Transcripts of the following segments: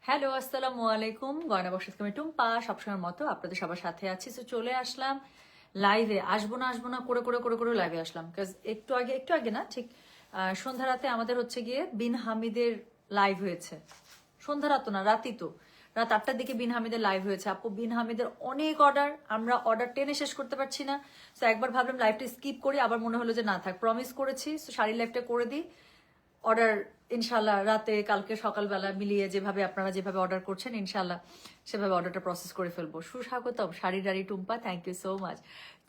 Hello, আসসালামু আলাইকুম। গয়না বক্স থেকে আমি টুম্পা, সবসময়ের মতো আপনাদের সবার সাথে আছি। তো চলে আসলাম লাইভে। আসবো না করে করে করে করে লাইভে আসলাম। কাজ একটু আগে না, ঠিক সন্ধ্যা রাতে আমাদের হচ্ছে গিয়ে বিন হামিদের লাইভ হয়েছে। সন্ধ্যা রাত তো না, রাতই তো, রাত 8টার দিকে বিন হামিদের লাইভ হয়েছে। আপু, বিন হামিদের অনেক অর্ডার, আমরা অর্ডার টেনে শেষ করতে পারছি না। তো একবার ভাবলাম লাইভটা স্কিপ করি, আবার মনে হলো যে না থাক, প্রমিস করেছি, তো শাড়ির লাইভটা করে দিই। অর্ডার ইনশাল্লাহ রাতে কালকে সকালবেলা মিলিয়ে আপনারা যেভাবে অর্ডার করছেন ইনশাল্লাহ সেভাবে অর্ডারটা প্রসেস করে ফেলবো। সুস্বাগতম শাড়ির রাড়ি Tumpa, thank you so much.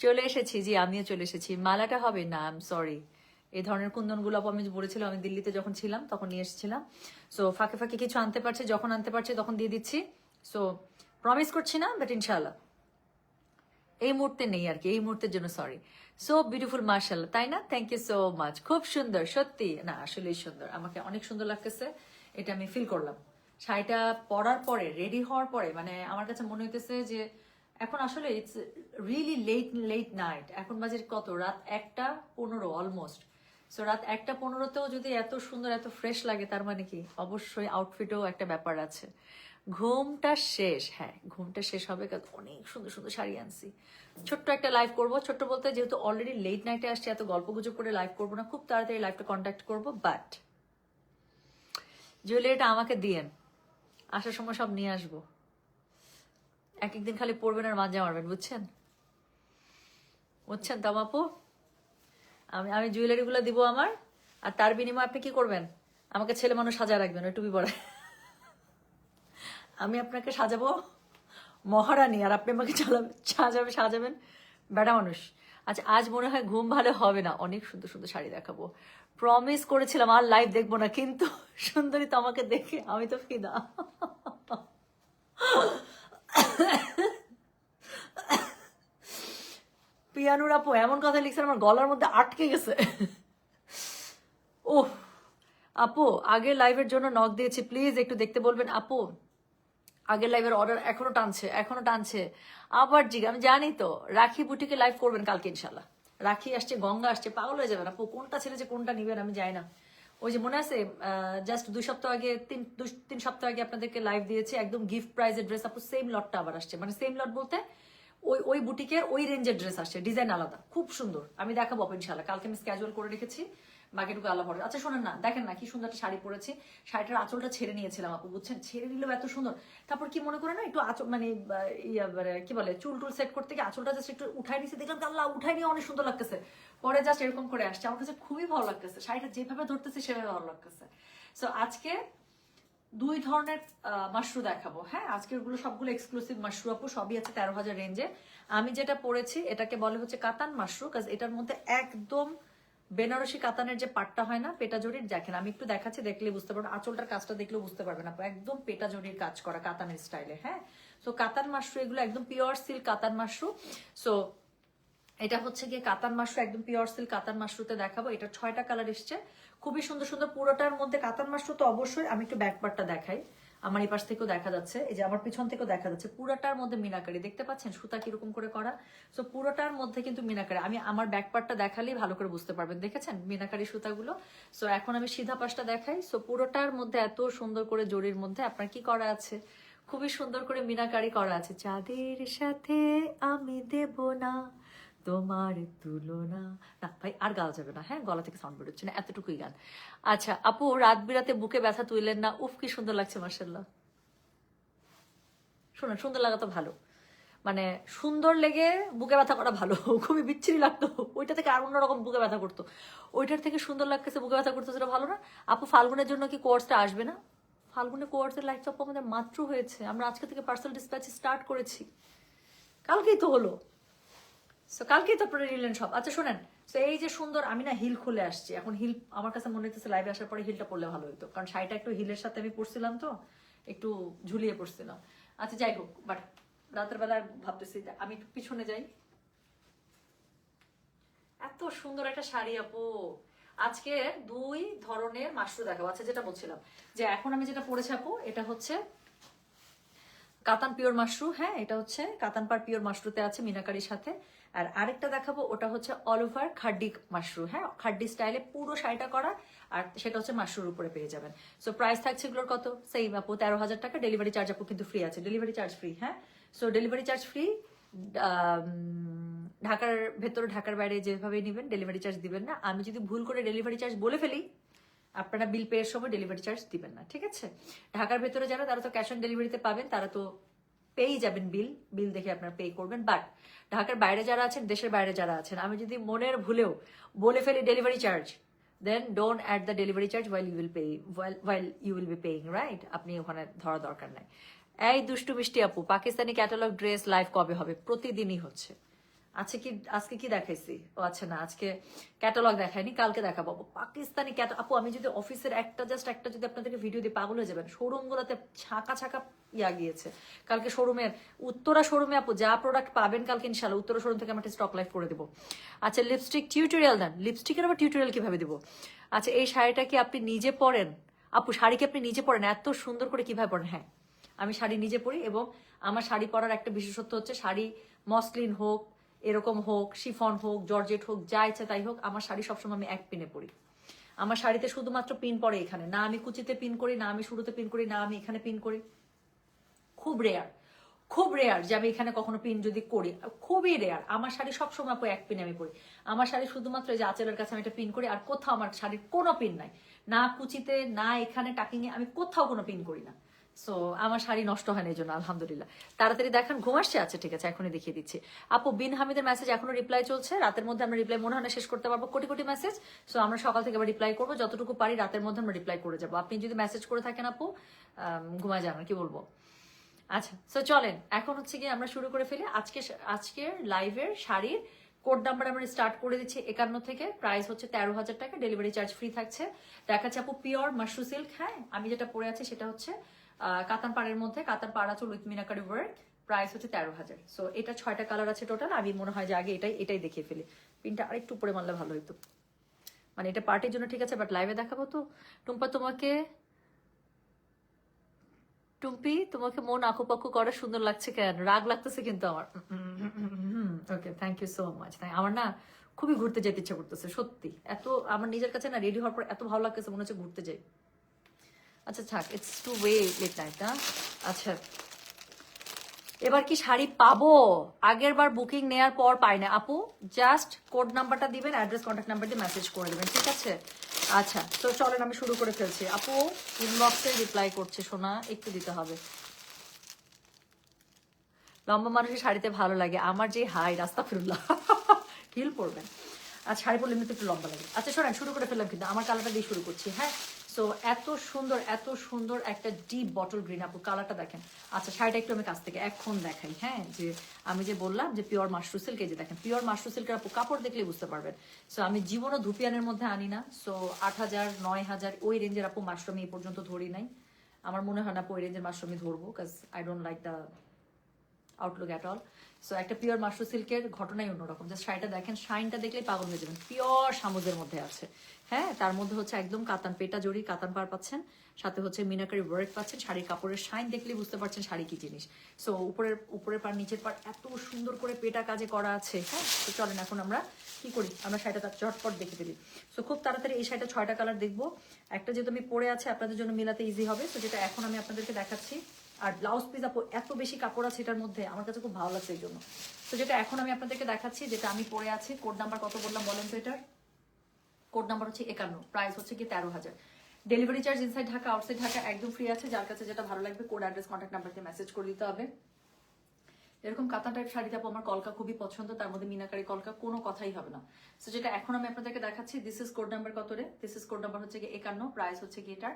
চলে এসেছি, জি আমিও চলে এসেছি। মালাটা হবে না, আই এম সরি। এই ধরনের কুন্দনগুলো আমি বলেছিলাম, আমি দিল্লিতে যখন ছিলাম তখন নিয়ে এসেছিলাম। সো ফাঁকে ফাঁকে কিছু আনতে পারছে, যখন আনতে পারছে তখন দিয়ে দিচ্ছি। সো প্রমিস করছি না, বাট ইনশাল্লাহ এই মুহূর্তে নেই আর কি, এই মুহূর্তের জন্য সরি। সো বিউটিফুল মার্শাল্লাহ, তাই না? Thank you so much. খুব সুন্দর, সত্যি না আসলেই সুন্দর, আমাকে অনেক সুন্দর লাগতেছে, এটা আমি ফিল করলাম। শাড়িটা পরার পরে, রেডি হওয়ার পরে, মানে আমার কাছে মনে হইতেছে যে এখন আসলে ইটস রিয়েলি লেট নাইট। এখন বাজে কত, রাত 1:15 অলমোস্ট। সো রাত 1:15তেও যদি এত সুন্দর এত ফ্রেশ লাগে, তার মানে কি অবশ্যই আউটফিটেও একটা ব্যাপার আছে। ঘুমটা শেষ, হ্যাঁ ঘুমটা শেষ হবে, কারণ অনেক সুন্দর সুন্দর শাড়ি আনছি। ছোট্ট একটা লাইভ করব, ছোট্ট বলতে যেহেতু অলরেডি লেট নাইটে আসছে, এত গল্প গুজব করে লাইভ করবো না, খুব তাড়াতাড়ি লাইভটা কন্ট্যাক্ট করবো। বাট জুয়েলারিটা আমাকে দিয়েন, আসার সময় সব নিয়ে আসবো। এক একদিন খালি পড়বেন আর মাঝে মারবেন, বুঝছেন? বুঝছেন তো আপু? আমি জুয়েলারিগুলো দিব আমার, আর তার বিনিময়ে আপনি কি করবেন? আমাকে ছেলে মানুষ সাজা রাখবেন ওই টুপি পরে। আমি আপনাকে সাজাবো মহারানী, আর আপনি আমাকে সাজাবেন বেটা মানুষ। আচ্ছা, আজ মনে হয় ঘুম ভালো হবে না, অনেক সুন্দর সুন্দর শাড়ি দেখাবো। প্রমিস করেছিলাম আর লাইভ দেখবো না, কিন্তু সুন্দরী তো আমাকে দেখে আমি তো ফিদা। পিয়ানুর আপু এমন কথা লিখছেন আমার গলার মধ্যে আটকে গেছে। ওহ আপু, আগের লাইভের জন্য নক দিয়েছি, প্লিজ একটু দেখতে বলবেন আপু। আগের লাইভের অর্ডার এখনো টানছে। আবার জিগ, আমি জানি তো রাখি বুটিকে লাইভ করবেন কালকে ইনশাল্লাহ। রাখি আসছে, গঙ্গা আসছে, পাগল হয়ে যাবেন আপু। কোনটা ছেলে যে কোনটা নিবেন আমি জানি না। ওই যে মনে আছে, জাস্ট 2 সপ্তাহ আগে, 3 সপ্তাহ আগে আপনাদেরকে লাইভ দিয়েছি, একদম গিফট প্রাইজের ড্রেস আপু, সেম লটটা আবার আসছে। মানে সেম লট বলতে ওই ওই বুটিকের ওই রেঞ্জের ড্রেস আসছে, ডিজাইন আলাদা, খুব সুন্দর। আমি দেখাবো ইনশাল্লাহ, কালকে আমি স্ক্যাজুয়াল করে রেখেছি, বাকিটুকু আল্লাহ ভরসা। আচ্ছা শোনেন না, দেখেন না কি সুন্দর একটা শাড়ি পরেছি, শাড়িটার আঁচলটা ছেড়ে নিয়েছিলাম আপু, বুঝছেন? ছেড়ে নিলেও এত সুন্দর। তারপর কি মনে করে না, একটু আঁচল মানে কি বলে, চুল টুল সেট করতে গিয়ে আঁচলটা জাস্ট একটু উঠাই নিয়েছি, দেখলাম আল্লাহ উঠাই নিয়ে অনেক সুন্দর লাগতেছে। পরে জাস্ট এরকম করে আসছে, আমার কাছে খুবই ভালো লাগতেছে, শাড়িটা যেভাবে ধরতেছে সেভাবে ভালো লাগতেছে। সো আজকে 2 ধরনের মাশরু দেখাবো। হ্যাঁ, আজকের গুলো সবগুলো এক্সক্লুসিভ মাশরু আপু, সবই আছে 13,000 রেঞ্জে। আমি যেটা পরেছি এটাকে বলে হচ্ছে কাতান মাশরু, কাজ এটার মধ্যে একদম বেনারসি কাতানের যে পাটটা হয় না, পেটা জরির, দেখেন আমি একটু দেখাচ্ছি, দেখলে বুঝতে পারবেন, আঁচলটার কাজটা দেখলেও বুঝতে পারবেন আপু, একদম পেটা জরির কাজ করা কাতানের স্টাইলে। হ্যাঁ, সো কাতান মাশরু এগুলো একদম পিওর সিল্ক কাতান মাশরু। সো এটা হচ্ছে গিয়ে কাতান মাশরু, একদম পিওর সিল্ক কাতান মাশরুতে দেখাবো। এটা 6টা কালার এসছে, খুবই সুন্দর সুন্দর। পুরোটার মধ্যে কাতান মাশরু তো অবশ্যই। আমি একটু ব্যাক পার্টটা দেখাই, আমার এই পাশ থেকেও দেখা যাচ্ছে, এই যে আমার পিছন থেকেও দেখা যাচ্ছে। পুরোটার মধ্যে মিনাকারি দেখতে পাচ্ছেন, সুতা কিরকম করে করা। সো পুরোটার মধ্যে কিন্তু মিনাকারি, আমি আমার ব্যাক পার্টটা দেখালেই ভালো করে বুঝতে পারবেন, দেখেছেন মিনাকারি সুতাগুলো। সো এখন আমি সিধা পাশটা দেখাই। সো পুরোটার মধ্যে এত সুন্দর করে জরির মধ্যে আপনার কি করা আছে, খুবই সুন্দর করে মিনাকারি করা আছে। চাঁদের সাথে আমি দেব না তোমার তুলনা। না ভাই আর গাওয়া যাবে না, হ্যাঁ গলা থেকে সাউন্ড বেরোচ্ছে না, এতটুকুই গান। আচ্ছা আপু, রাত বিরাতে বুকে ব্যথা তুইলেন না, উফ কি সুন্দর লাগছে মার্শাল্লাহ। শোনেন, সুন্দর লাগা তো ভালো, মানে সুন্দর লেগে বুকে ব্যথা করা ভালো। খুবই বিচ্ছিরি লাগতো, ওইটা থেকে আর অন্যরকম বুকে ব্যথা করতো, ওইটার থেকে সুন্দর লাগতেছে বুকে ব্যথা করতো, সেটা ভালো না? আপু ফাল্গুনের জন্য কি কোর্সটা আসবে না? ফাল্গুনের কোর্সের লাইফ আপু আমাদের মাত্র হয়েছে, আমরা আজকে থেকে পার্সেল ডিসপ্যাচ স্টার্ট করেছি, কালকেই তো হলো। সো কালকেই তো আপনারা নিলেন সব। আচ্ছা শোনেন, তো এই যে সুন্দর, আমি না হিল খুলে আসছি এখন, হিল আমার কাছে মনে হচ্ছে লাইভে আসার পরে হিলটা পরলে ভালো হতো, কারণ শাড়িটা একটু হিলের সাথে আমি পরছিলাম তো, একটু ঝুলিয়ে পড়ছিলাম। আচ্ছা যাই হোক, বাট রাতের বেলা ভাবতেছি আমি একটু পিছনে যাই। এত সুন্দর একটা শাড়ি আপু। আজকে 2 ধরনের মাশরু দেখাবো। আচ্ছা যেটা বলছিলাম, যে এখন আমি যেটা পরেছি আপু, এটা হচ্ছে কাতান পিওর মাশরু। হ্যাঁ, এটা হচ্ছে কাতান পার পিওর মাশরুতে আছে মিনাকারির সাথে। আর আরেকটা দেখাবো, ওটা হচ্ছে অল ওভার খাড্ডি মাশরু, হ্যাঁ খাড্ডি স্টাইলে পুরো শাড়িটা করা, আর সেটা হচ্ছে মাশরুর উপরে পেয়ে যাবেন। সো প্রাইস থাকছে এগুলোর কত, সেম আপু 13,000 টাকা। ডেলিভারি চার্জ আপু কিন্তু ফ্রি আছে, ডেলিভারি চার্জ ফ্রি, হ্যাঁ। সো ডেলিভারি চার্জ ফ্রি, ঢাকার ভেতরে ঢাকার বাইরে যেভাবে নেবেন ডেলিভারি চার্জ দিবেন না। আমি যদি ভুল করে ডেলিভারি চার্জ বলে ফেলি, আপনারা বিল পেয়ের সময় ডেলিভারি চার্জ দিবেন না, ঠিক আছে। ঢাকার ভেতরে যারা, তারা তো ক্যাশ অন ডেলিভারিতে পাবেন, তারা তো পেয়েই যাবেন, বিল দেখে আপনারা পে করবেন। বাট ঢাকার বাইরে যারা আছেন, দেশের বাইরে যারা আছেন, আমি যদি মনের ভুলেও বলে ফেলি delivery charge, then don't add the delivery charge while you will be paying, right? আপনি ওখানে ধরা দরকার নাই। এই দুষ্টু মিষ্টি আপু, পাকিস্তানি ক্যাটালগ ড্রেস লাইভ কবে হবে? প্রতিদিনই হচ্ছে। আচ্ছা কি আজকে কি দেখাইছি? ও আচ্ছা না, আজকে ক্যাটালগ দেখাইনি, কালকে দেখাবো। পাকিস্তানি আপু আমি যদি অফিসের একটা যদি আপনাদেরকে ভিডিও দিয়ে পাগল হয়ে যাবেন। শোরুম গুলোতে ছাকা ছাকা গিয়েছে। কালকে শোরুমের উত্তরা শোরুমে আপু যা প্রোডাক্ট পাবেন কালকে ইনশাল্লাহ উত্তরা শোরুম থেকে আমরা স্টক লাইভ করে দেবো। আচ্ছা লিপস্টিক টিউটোরিয়াল দেন, লিপস্টিকের আবার টিউটোরিয়াল কিভাবে দেবো? আচ্ছা এই শাড়িটা কি আপনি নিজে পরেন? আপু শাড়ি কি আপনি নিজে পরেন? এত সুন্দর করে কিভাবে পরেন? হ্যাঁ আমি শাড়ি নিজে পরি, এবং আমার শাড়ি পরার একটা বিশেষত্ব হচ্ছে, শাড়ি মসলিন হোক, এরকম হোক, শিফন হোক, জর্জেট হোক, যা ইচ্ছা তাই হোক, আমার শাড়ি সবসময় আমি এক পিনে পরি। আমার শাড়িতে শুধুমাত্র পিন পরে এখানে, না আমি কুচিতে পিন করি, না আমি শুরুতে পিন করি, না আমি এখানে পিন করি। খুব রেয়ার যে আমি এখানে কখনো পিন যদি করি, খুবই রেয়ার। আমার শাড়ি সবসময় এক পিনে আমি পরি। আমার শাড়ি শুধুমাত্র এই যে আঁচলের কাছে আমি একটা পিন করি, আর কোথাও আমার শাড়ির কোনো পিন নাই, না কুচিতে, না এখানে টাকিং এ, আমি কোথাও কোনো পিন করি না। সো আমার শাড়ি নষ্ট হয় না এই জন্য, আলহামদুলিল্লাহ। তাড়াতাড়ি দেখান, ঘুম আসছে? আচ্ছা ঠিক আছে, এখনই দেখিয়ে দিচ্ছি। আপু বিন হামিদের মেসেজ এখনো রিপ্লাই চলছে, রাতের মধ্যে আমরা রিপ্লাই মনে হয় না শেষ করতে পারবো, কোটি কোটি মেসেজ। সো আমরা সকাল থেকে আবার রিপ্লাই করবো, যতটুকু পারি রাতের মধ্যে আমরা রিপ্লাই করে যাবো। আপনি যদি মেসেজ করে থাকেন আপু, ঘুমায় যান, কি বলবো। আচ্ছা সো চলেন এখন হচ্ছে গিয়ে আমরা শুরু করে ফেলি আজকের লাইভের শাড়ির কোড নাম্বার আমরা স্টার্ট করে দিচ্ছি 51 থেকে। প্রাইস হচ্ছে 13,000 টাকা, ডেলিভারি চার্জ ফ্রি থাকছে। দেখাচ্ছে আপু পিওর মাশরু সিল্ক, হ্যাঁ আমি যেটা পরে আছি সেটা হচ্ছে কাতান পাড়ের মধ্যে, কাতান পাড় আছে উইথ মিনাকারি ওয়ার্ক। প্রাইস হচ্ছে 13,000। সো এটা 6টা কালার আছে টোটাল। আমি মনে হয় যে আগে এটাই দেখিয়ে ফেলি, পিনটা আরেকটু উপরে মারলে ভালো হতো, মানে এটা পার্টির জন্য ঠিক আছে, বাট লাইভে দেখাবো তো। টুম্পা তোমাকে মন আঁকুপাকু করা সুন্দর লাগছে কেন? রাগ লাগতেছে কিন্তু আমার। Okay thank you so much. আমার না খুবই ঘুরতে যেতে ইচ্ছা করতেছে সত্যি, এত আমার নিজের কাছে না রেডি হওয়ার পর এত ভালো লাগতেছে, মনে হচ্ছে ঘুরতে যাই। আচ্ছা থাক, it's too way late night না। আচ্ছা এবার কি শাড়ি পাবো? আগের বার বুকিং নেয়ার পর পাই না আপু, জাস্ট কোড নাম্বারটা দিবেন, অ্যাড্রেস কন্ট্যাক্ট নাম্বার দিয়ে মেসেজ করে দেবেন, ঠিক আছে? আচ্ছা তো চলেন আমি শুরু করে ফেলছি। আপু ইনবক্সে রিপ্লাই করছে, শোনা একটু দিতে হবে। লম্বা মানুষের শাড়িতে ভালো লাগে, আমার যে হাই রাস্তা ফিরুল্লাহ হিল পরবেন। আর শাড়ি পরলে এমনিতে একটু লম্বা লাগে। আচ্ছা শোনেন শুরু করে ফেললাম, কিন্তু আমার কালারটা দিয়ে শুরু করছি, হ্যাঁ। সো এত সুন্দর একটা ডিপ বটল গ্রিন, আপু কালারটা দেখেন। আচ্ছা শাড়িটা একটু আমি কাছ থেকে এখন দেখাই, হ্যাঁ যে আমি যে বললাম যে পিওর মাশরু সিল্ক, এই যে দেখেন পিওর মাশরু সিল্কের আপু কাপড় দেখলে বুঝতে পারবেন। সো আমি জীবনও ধুপিয়ানের মধ্যে আনি না। সো 8,000 9,000 ওই রেঞ্জের আপু মাশরুম এই পর্যন্ত ধরি নাই। আমার মনে হয় না ওই রেঞ্জের মাশরুমই ধরবো, কাজ I don't like the Outlook at all. So একটা পিওর মাশরু সিল্কের ঘটনাই অন্যরকম। জাস্ট শাড়িটা দেখেন, শাইনটা দেখলেই পাগল হয়ে যাবেন। পিওর সামুদ্রের মধ্যে আছে, হ্যাঁ তার মধ্যে হচ্ছে একদম কাতান পেটা জড়ি, কাতান পার পাচ্ছেন, সাথে হচ্ছে মিনাকারি ওয়ার্ক পাচ্ছেন। শাড়ির কাপড়ের শাইন দেখলেই বুঝতে পারছেন শাড়ি কি জিনিস। সো উপরের পার নিচের পার এত সুন্দর করে পেটা কাজে করা আছে, হ্যাঁ। তো চলেন এখন আমরা কি করি, আমরা শাড়িটা তার চটপট দেখে ফেলি। সো খুব তাড়াতাড়ি এই শাড়িটা 6টা কালার দেখবো। একটা যেহেতু আমি পরে আছে আপনাদের জন্য মিলাতে ইজি হবে, তো যেটা এখন আমি আপনাদেরকে দেখাচ্ছি। আর ব্লাউজ পিস আপু এত বেশি কাপড় আছে এটার মধ্যে, আমার কাছে খুব ভালো লাগছে এই জন্য। তো যেটা এখন আমি আপনাদেরকে দেখাচ্ছি, যেটা আমি পরে আছি, কোড নাম্বার কত বললাম বলেন তো? এটার কোড নাম্বার হচ্ছে 51, প্রাইস হচ্ছে কি 13,000। Delivery charge inside Dhaka outside Dhaka একদম ফ্রি আছে। যার কাছে যেটা ভালো লাগবে কোড অ্যাড্রেস কন্ট্যাক্ট নাম্বার দিয়ে মেসেজ করে দিতে হবে। এরকম কাতান টাইপ শাড়িটা আপু আমার কলকা খুবই পছন্দ, তার মধ্যে মিনাকারি কলকা, কোনো কথাই হবে না। সো যেটা এখন আমি আপনাদেরকে দেখাচ্ছি, দিস ইজ কোড নাম্বার কত রে? দিস ইজ কোড নাম্বার হচ্ছে কি 51, প্রাইস হচ্ছে কি এটার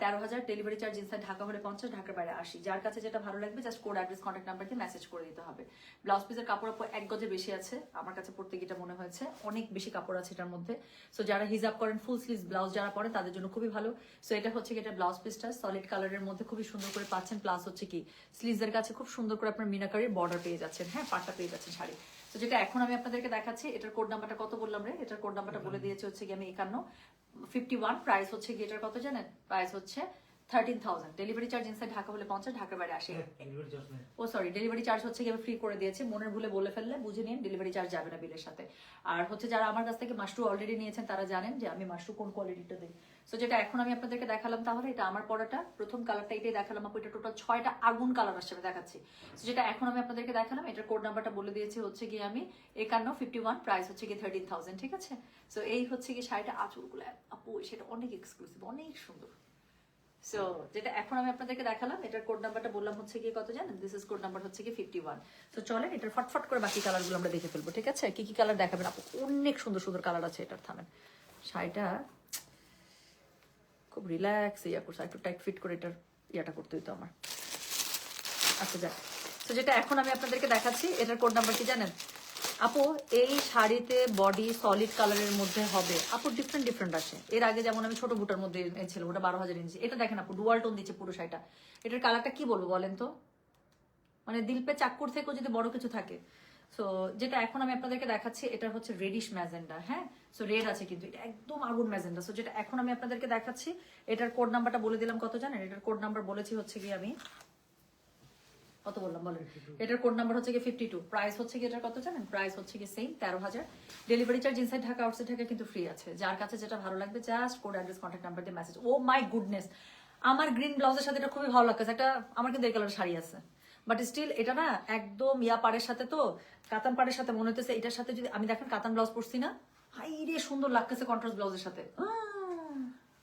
13,000। ডেলিভারি চার্জ ইনসাইড ঢাকা হলে 50, ঢাকার বাইরে 80। যার কাছে যেটা ভালো লাগবে just code address contact number দিয়ে মেসেজ করে দিতে হবে। ব্লাউজ পিসের কাপড় আপু 1 গজে বেশি আছে, আমার কাছে পড়তে গিয়ে মনে হয়েছে অনেক বেশি কাপড় আছে এটার মধ্যে। সো যারা হিজাব করেন, ফুল স্লিভ ব্লাউজ যারা পরেন তাদের জন্য খুবই ভালো। সো এটা হচ্ছে কি এটা ব্লাউজ পিসটা সলিড কালারের মধ্যে খুবই সুন্দর করে পাচ্ছেন, প্লাস হচ্ছে কি স্লিভসের কাছে খুব সুন্দর করে আপনার মিনাকারির বর্ডার পেয়ে যাচ্ছেন, হ্যাঁ পাটটা পেয়ে যাচ্ছেন শাড়ি। তো যেটা এখন আমি আপনাদেরকে দেখাচ্ছি, এটার কোড নাম্বারটা কত বললাম রে? এটার কোড নাম্বারটা বলে দিয়েছে হচ্ছে কি আমি 51, 51। প্রাইস হচ্ছে কি এটার কত জানেন? প্রাইস হচ্ছে 13,000 ডেলিভারি চার্জ ইনসাইড ঢাকা হলে 50, ঢাকার বাইরে 80। ও সরি, ডেলিভারি চার্জ হচ্ছে কি ফ্রি করে দিয়েছে, মনের ভুলে বলে ফেললে বুঝে নিন, ডেলিভারি চার্জ যাবে না বিলের সাথে। আর হচ্ছে যারা আমার কাছ থেকে মাশরু অলরেডি নিয়েছেন তারা জানেন যে আমি মাশরু কোন কোয়ালিটিটা দিই। সো যেটা এখন আমি আপনাদেরকে দেখালাম, তাহলে এটা আমার পড়াটা প্রথম কালারটা এটাই দেখালাম আপু, এটা টোটাল 6টা আগুন কালার আসছে আমি দেখাচ্ছি। সো যেটা এখন আমি আপনাদেরকে দেখালাম, এটার কোড নাম্বারটা বলে দিয়েছি হচ্ছে কি আমি 5151, প্রাইস হচ্ছে কি 13,000, ঠিক আছে। সো এই হচ্ছে কি শাড়িটা, আঁচলগুলো আপু সেটা অনেক এক্সক্লুসিভ, অনেক সুন্দর। সো যেটা এখন আমি আপনাদেরকে দেখালাম, এটার কোড নাম্বারটা বললাম হচ্ছে কি কত জানেন, দিস ইজ কোড নাম্বার হচ্ছে কি 51। সো চলেন এটার ফটফট করে বাকি কালারগুলো আমরা দেখে ফেলবো, ঠিক আছে। কি কি কালার দেখাবেন আপু, অনেক সুন্দর সুন্দর কালার আছে এটার, থামেন। শাড়িটা খুব রিল্যাক্স ইয়া করছে, একটু টাইট ফিট করে এটার ইয়াটা করতে হইতো আমার। আচ্ছা যাক, তো যেটা এখন আমি আপনাদেরকে দেখাচ্ছি, এটার কোড নাম্বার কি জানেন আপু, এই শাড়িতে বডি সলিড কালারের মধ্যে হবে আপু, ডিফারেন্ট ডিফারেন্ট আছে। এর আগে যেমন আমি ছোট বুটার মধ্যে ছিল, ওটা 12,000 ইঞ্চি। এটা দেখেন আপু, ডুয়াল টোন দিচ্ছে পুরো শাড়িটা। এটার কালারটা কি বলবো বলেন তো, মানে দিল পে চাক্কুর থেকেও যদি বড় কিছু থাকে। সো যেটা এখন আমি আপনাদেরকে দেখাচ্ছি, এটা হচ্ছে রেডিশ ম্যাজেন্ডা, হ্যাঁ। সো রেড আছে কিন্তু এটা একদম আগুন ম্যাজেন্ডা। সো যেটা এখন আমি আপনাদেরকে দেখাচ্ছি, এটার কোড নাম্বারটা বলে দিলাম কত জানেন, এটার কোড নাম্বার বলেছি হচ্ছে কি আমি কত বললাম বলেন, এটার কোড নাম্বার হচ্ছে কি 52, প্রাইস হচ্ছে কি এটার কত জানেন, প্রাইস হচ্ছে কি same 13,000। Delivery charge inside Dhaka outside Dhaka কিন্তু ফ্রি আছে। যার কাছে যেটা ভালো লাগবে just code address contact number দিয়ে মেসেজ। ও মাই গুডনেস, আমার গ্রিন ব্লাউজের সাথে এটা খুবই ভালো লাগছে। একটা আমার কিন্তু এই কালার শাড়ি আছে, বাট স্টিল এটা না একদম ইয়া পাড়ের সাথে, তো কাতান পাড়ের সাথে মনে হতেছে এটার সাথে যদি আমি দেখেন কাতান ব্লাউজ পরছি না, হাই রে সুন্দর লাগতেছে কন্ট্রাস্ট ব্লাউজের সাথে।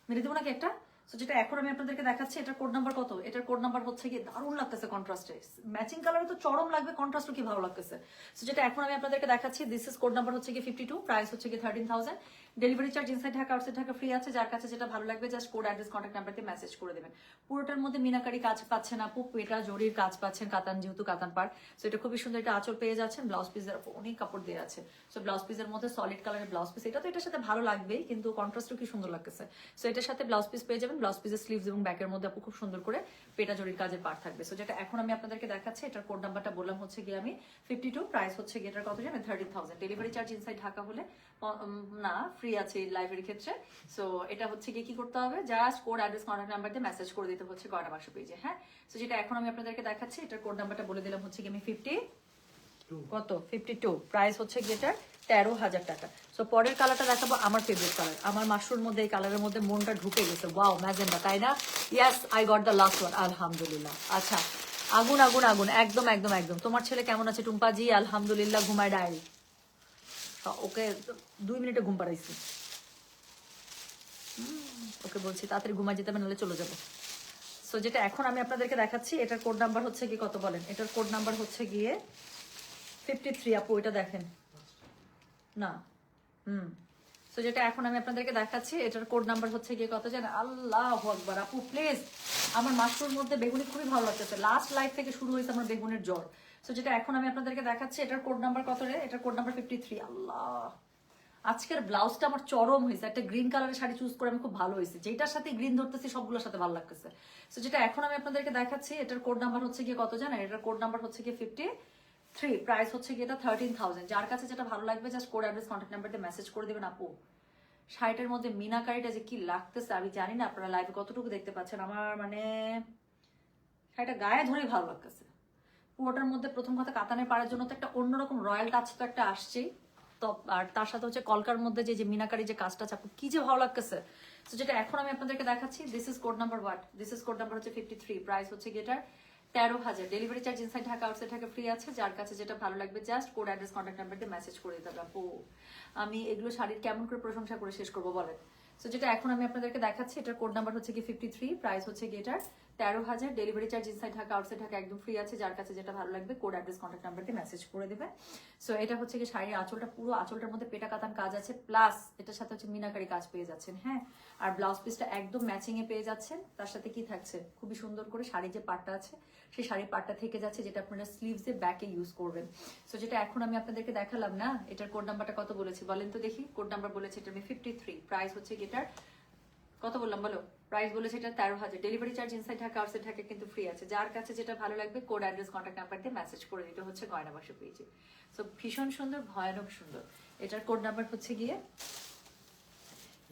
মেরে দেবো নাকি একটা। সো যেটা এখন আমি আপনাদেরকে দেখাচ্ছি, এটার কোড নাম্বার কত, এটার কোড নাম্বার হচ্ছে কি দারুণ লাগতেছে কন্ট্রাস্টে, ম্যাচিং কালারে তো চরম লাগবে, কন্ট্রাস্টও কি ভালো লাগতেছে। সো যেটা এখন আমি আপনাদেরকে দেখাচ্ছি, দিস ইজ কোড নাম্বার হচ্ছে কি 52, প্রাইস হচ্ছে কি 13,000। Delivery charge inside Dhaka outside Dhaka free আছে। যার কাছে যেটা ভালো লাগবে just code address contact number দিয়ে মেসেজ করে দেবেন। পুরোটার মধ্যে মিনাকারি কাজ পাচ্ছেন আপু, পেটা জরির কাজ পাচ্ছেন, কাতান যেহেতু কাতান পার। সো এটা খুবই সুন্দর, এটা আঁচল পেয়ে যাচ্ছেন, ব্লাউজ পিসের অনেক কাপড় দেওয়া আছে। সো ব্লাউজ পিসের মধ্যে সলিড কালারের ব্লাউজ পিস, এটা তো এটার সাথে ভালো লাগবেই, কিন্তু কন্ট্রাস্টও কি সুন্দর লাগতেছে। সো এটার সাথে ব্লাউজ পিস পেয়ে যাবেন, ব্লাউজ পিসের স্লিভস এবং ব্যাকের মধ্যে আপু খুব সুন্দর করে পেটা জরির কাজের পার থাকবে। সো যেটা এখন আমি আপনাদেরকে দেখাচ্ছি, এটার কোড নাম্বারটা বললাম হচ্ছে গিয়ে আমি 52, প্রাইস হচ্ছে গিয়ে এটার কত জানেন 13,000। ডেলিভারি চার্জ ইনসাইড ঢাকা হলে না ফ্রি আছে লাইভের ক্ষেত্রে। সো এটা হচ্ছে গিয়ে কি করতে হবে, just code address contact number দিয়ে মেসেজ করে দিতে হচ্ছে গয়না বাক্স পেজে, হ্যাঁ। সো যেটা এখন আমি আপনাদেরকে দেখাচ্ছি, এটার কোড নাম্বারটা বলে দিলাম হচ্ছে গিয়ে আমি 52, প্রাইস হচ্ছে গিয়ে এটার 13,000 টাকা। সো পরের কালারটা দেখাবো, আমার ফেভারিট কালার, আমার মাশরুর মধ্যে এই কালারের মধ্যে মনটা ঢুকে গেছে, ওয়াও ম্যাজেন্ডা, তাই না? Yes, I got the last one, আলহামদুলিল্লাহ। আচ্ছা, আগুন আগুন আগুন, একদম একদম একদম। তোমার ছেলে কেমন আছে টুম্পা জি? আলহামদুলিল্লাহ, ঘুমায় ডায়েরি, ওকে 2 মিনিটে ঘুম পাড়াইছি, ওকে বলছি তাড়াতাড়ি ঘুমায় যেতে হবে, নাহলে চলে যাবো। সো যেটা এখন আমি আপনাদেরকে দেখাচ্ছি, এটার কোড নাম্বার হচ্ছে কি কত বলেন, এটার কোড নাম্বার হচ্ছে গিয়ে 53 আপু, এটা দেখেন না। সো যেটা এখন আমি আপনাদেরকে দেখাচ্ছি, এটার কোড নাম্বার হচ্ছে গিয়ে কত জানেন, আল্লাহু আকবার আপু প্লিজ, আমার মাশরুর মধ্যে বেগুনি খুবই ভালো লাগতেছে, লাস্ট লাইফ থেকে শুরু হয়েছে আমার বেগুনের জ্বর। সো যেটা এখন আমি আপনাদেরকে দেখাচ্ছি, এটার কোড নাম্বার কত রে, এটার কোড নাম্বার 53। আল্লাহ, আজকের ব্লাউজটা আমার চরম হয়েছে, একটা গ্রিন কালারের শাড়ি চুজ করে আমি খুব ভালো হয়েছে, যেটার সাথে গ্রিন ধরতেছি সবগুলোর সাথে ভালো লাগতেছে। সো যেটা এখন আমি আপনাদেরকে দেখাচ্ছি, এটার কোড নাম্বার হচ্ছে গিয়ে কত জানেন, এটার কোড নাম্বার হচ্ছে গিয়ে 53, প্রাইস হচ্ছে গিয়ে এটা 13,000। যার কাছে যেটা ভালো লাগবে just code address contact number দিয়ে মেসেজ করে দেবেন আপু। শাড়িটার মধ্যে মিনাকারিটা যে কি লাগতেছে আমি জানি না আপনারা লাইভে কতটুকু দেখতে পাচ্ছেন, আমার মানে শাড়িটা গায়ে ধরে ভালো লাগতেছে পুরোটার মধ্যে। প্রথম কথা, কাতানের পাড়ের জন্য তো একটা অন্যরকম রয়্যাল টাচ তো একটা আসছেই, তো আর তার সাথে হচ্ছে কলকার মধ্যে যে মিনাকারি যে কাজটা চাপু কি যে ভালো লাগতেছে। তো যেটা এখন আমি আপনাদেরকে দেখাচ্ছি, this is code number what, this is code number হচ্ছে 53, প্রাইস হচ্ছে গেটার 13,000। Delivery charge inside Dhaka outside Dhaka free আছে। যার কাছে যেটা ভালো লাগবে just code address contact number দিয়ে মেসেজ করে দিতে হবে আপু। আমি এগুলো শাড়ির কেমন করে প্রশংসা করে শেষ করবো বলেন। সো যেটা এখন আমি আপনাদেরকে দেখাচ্ছি, এটার কোড নাম্বার হচ্ছে কি 53, প্রাইস হচ্ছে গেটার 13,000। Delivery charge inside Dhaka outside Dhaka একদম ফ্রি আছে। যার কাছে যেটা ভালো লাগবে কোড অ্যাড্রেস কন্ট্যাক্ট নাম্বার দিয়ে মেসেজ করে দেবে। সো এটা হচ্ছে কি শাড়ির আঁচলটা, পুরো আঁচলটার মধ্যে পেটা কাতান কাজ আছে, প্লাস এটার সাথে হচ্ছে মিনাকারি কাজ পেয়ে যাচ্ছেন, হ্যাঁ। আর ব্লাউজ পিসটা একদম ম্যাচিং এ পেয়ে যাচ্ছেন। তার সাথে কি থাকছে, খুবই সুন্দর করে শাড়ির যে পাটটা আছে সেই শাড়ির পাটটা থেকে যাচ্ছে, যেটা আপনারা স্লিভস এ ব্যাকে ইউজ করবেন। সো যেটা এখন আমি আপনাদেরকে দেখালাম না, এটার কোড নাম্বারটা কত বলেছি বলেন তো দেখি। কোড নাম্বার বলেছে এটা আমি 53, প্রাইস হচ্ছে এটার কত বললাম বলো, প্রাইস বলেছে এটা 13,000। Delivery charge inside Dhaka outside Dhaka কিন্তু ফ্রি আছে। যার কাছে যেটা ভালো লাগবে কোড অ্যাড্রেস কন্ট্যাক্ট নাম্বার দিয়ে মেসেজ করে দিতে হচ্ছে গয়না বাক্স পেজে। সো ভীষণ সুন্দর, ভয়ানক সুন্দর। এটার কোড নাম্বার হচ্ছে গিয়ে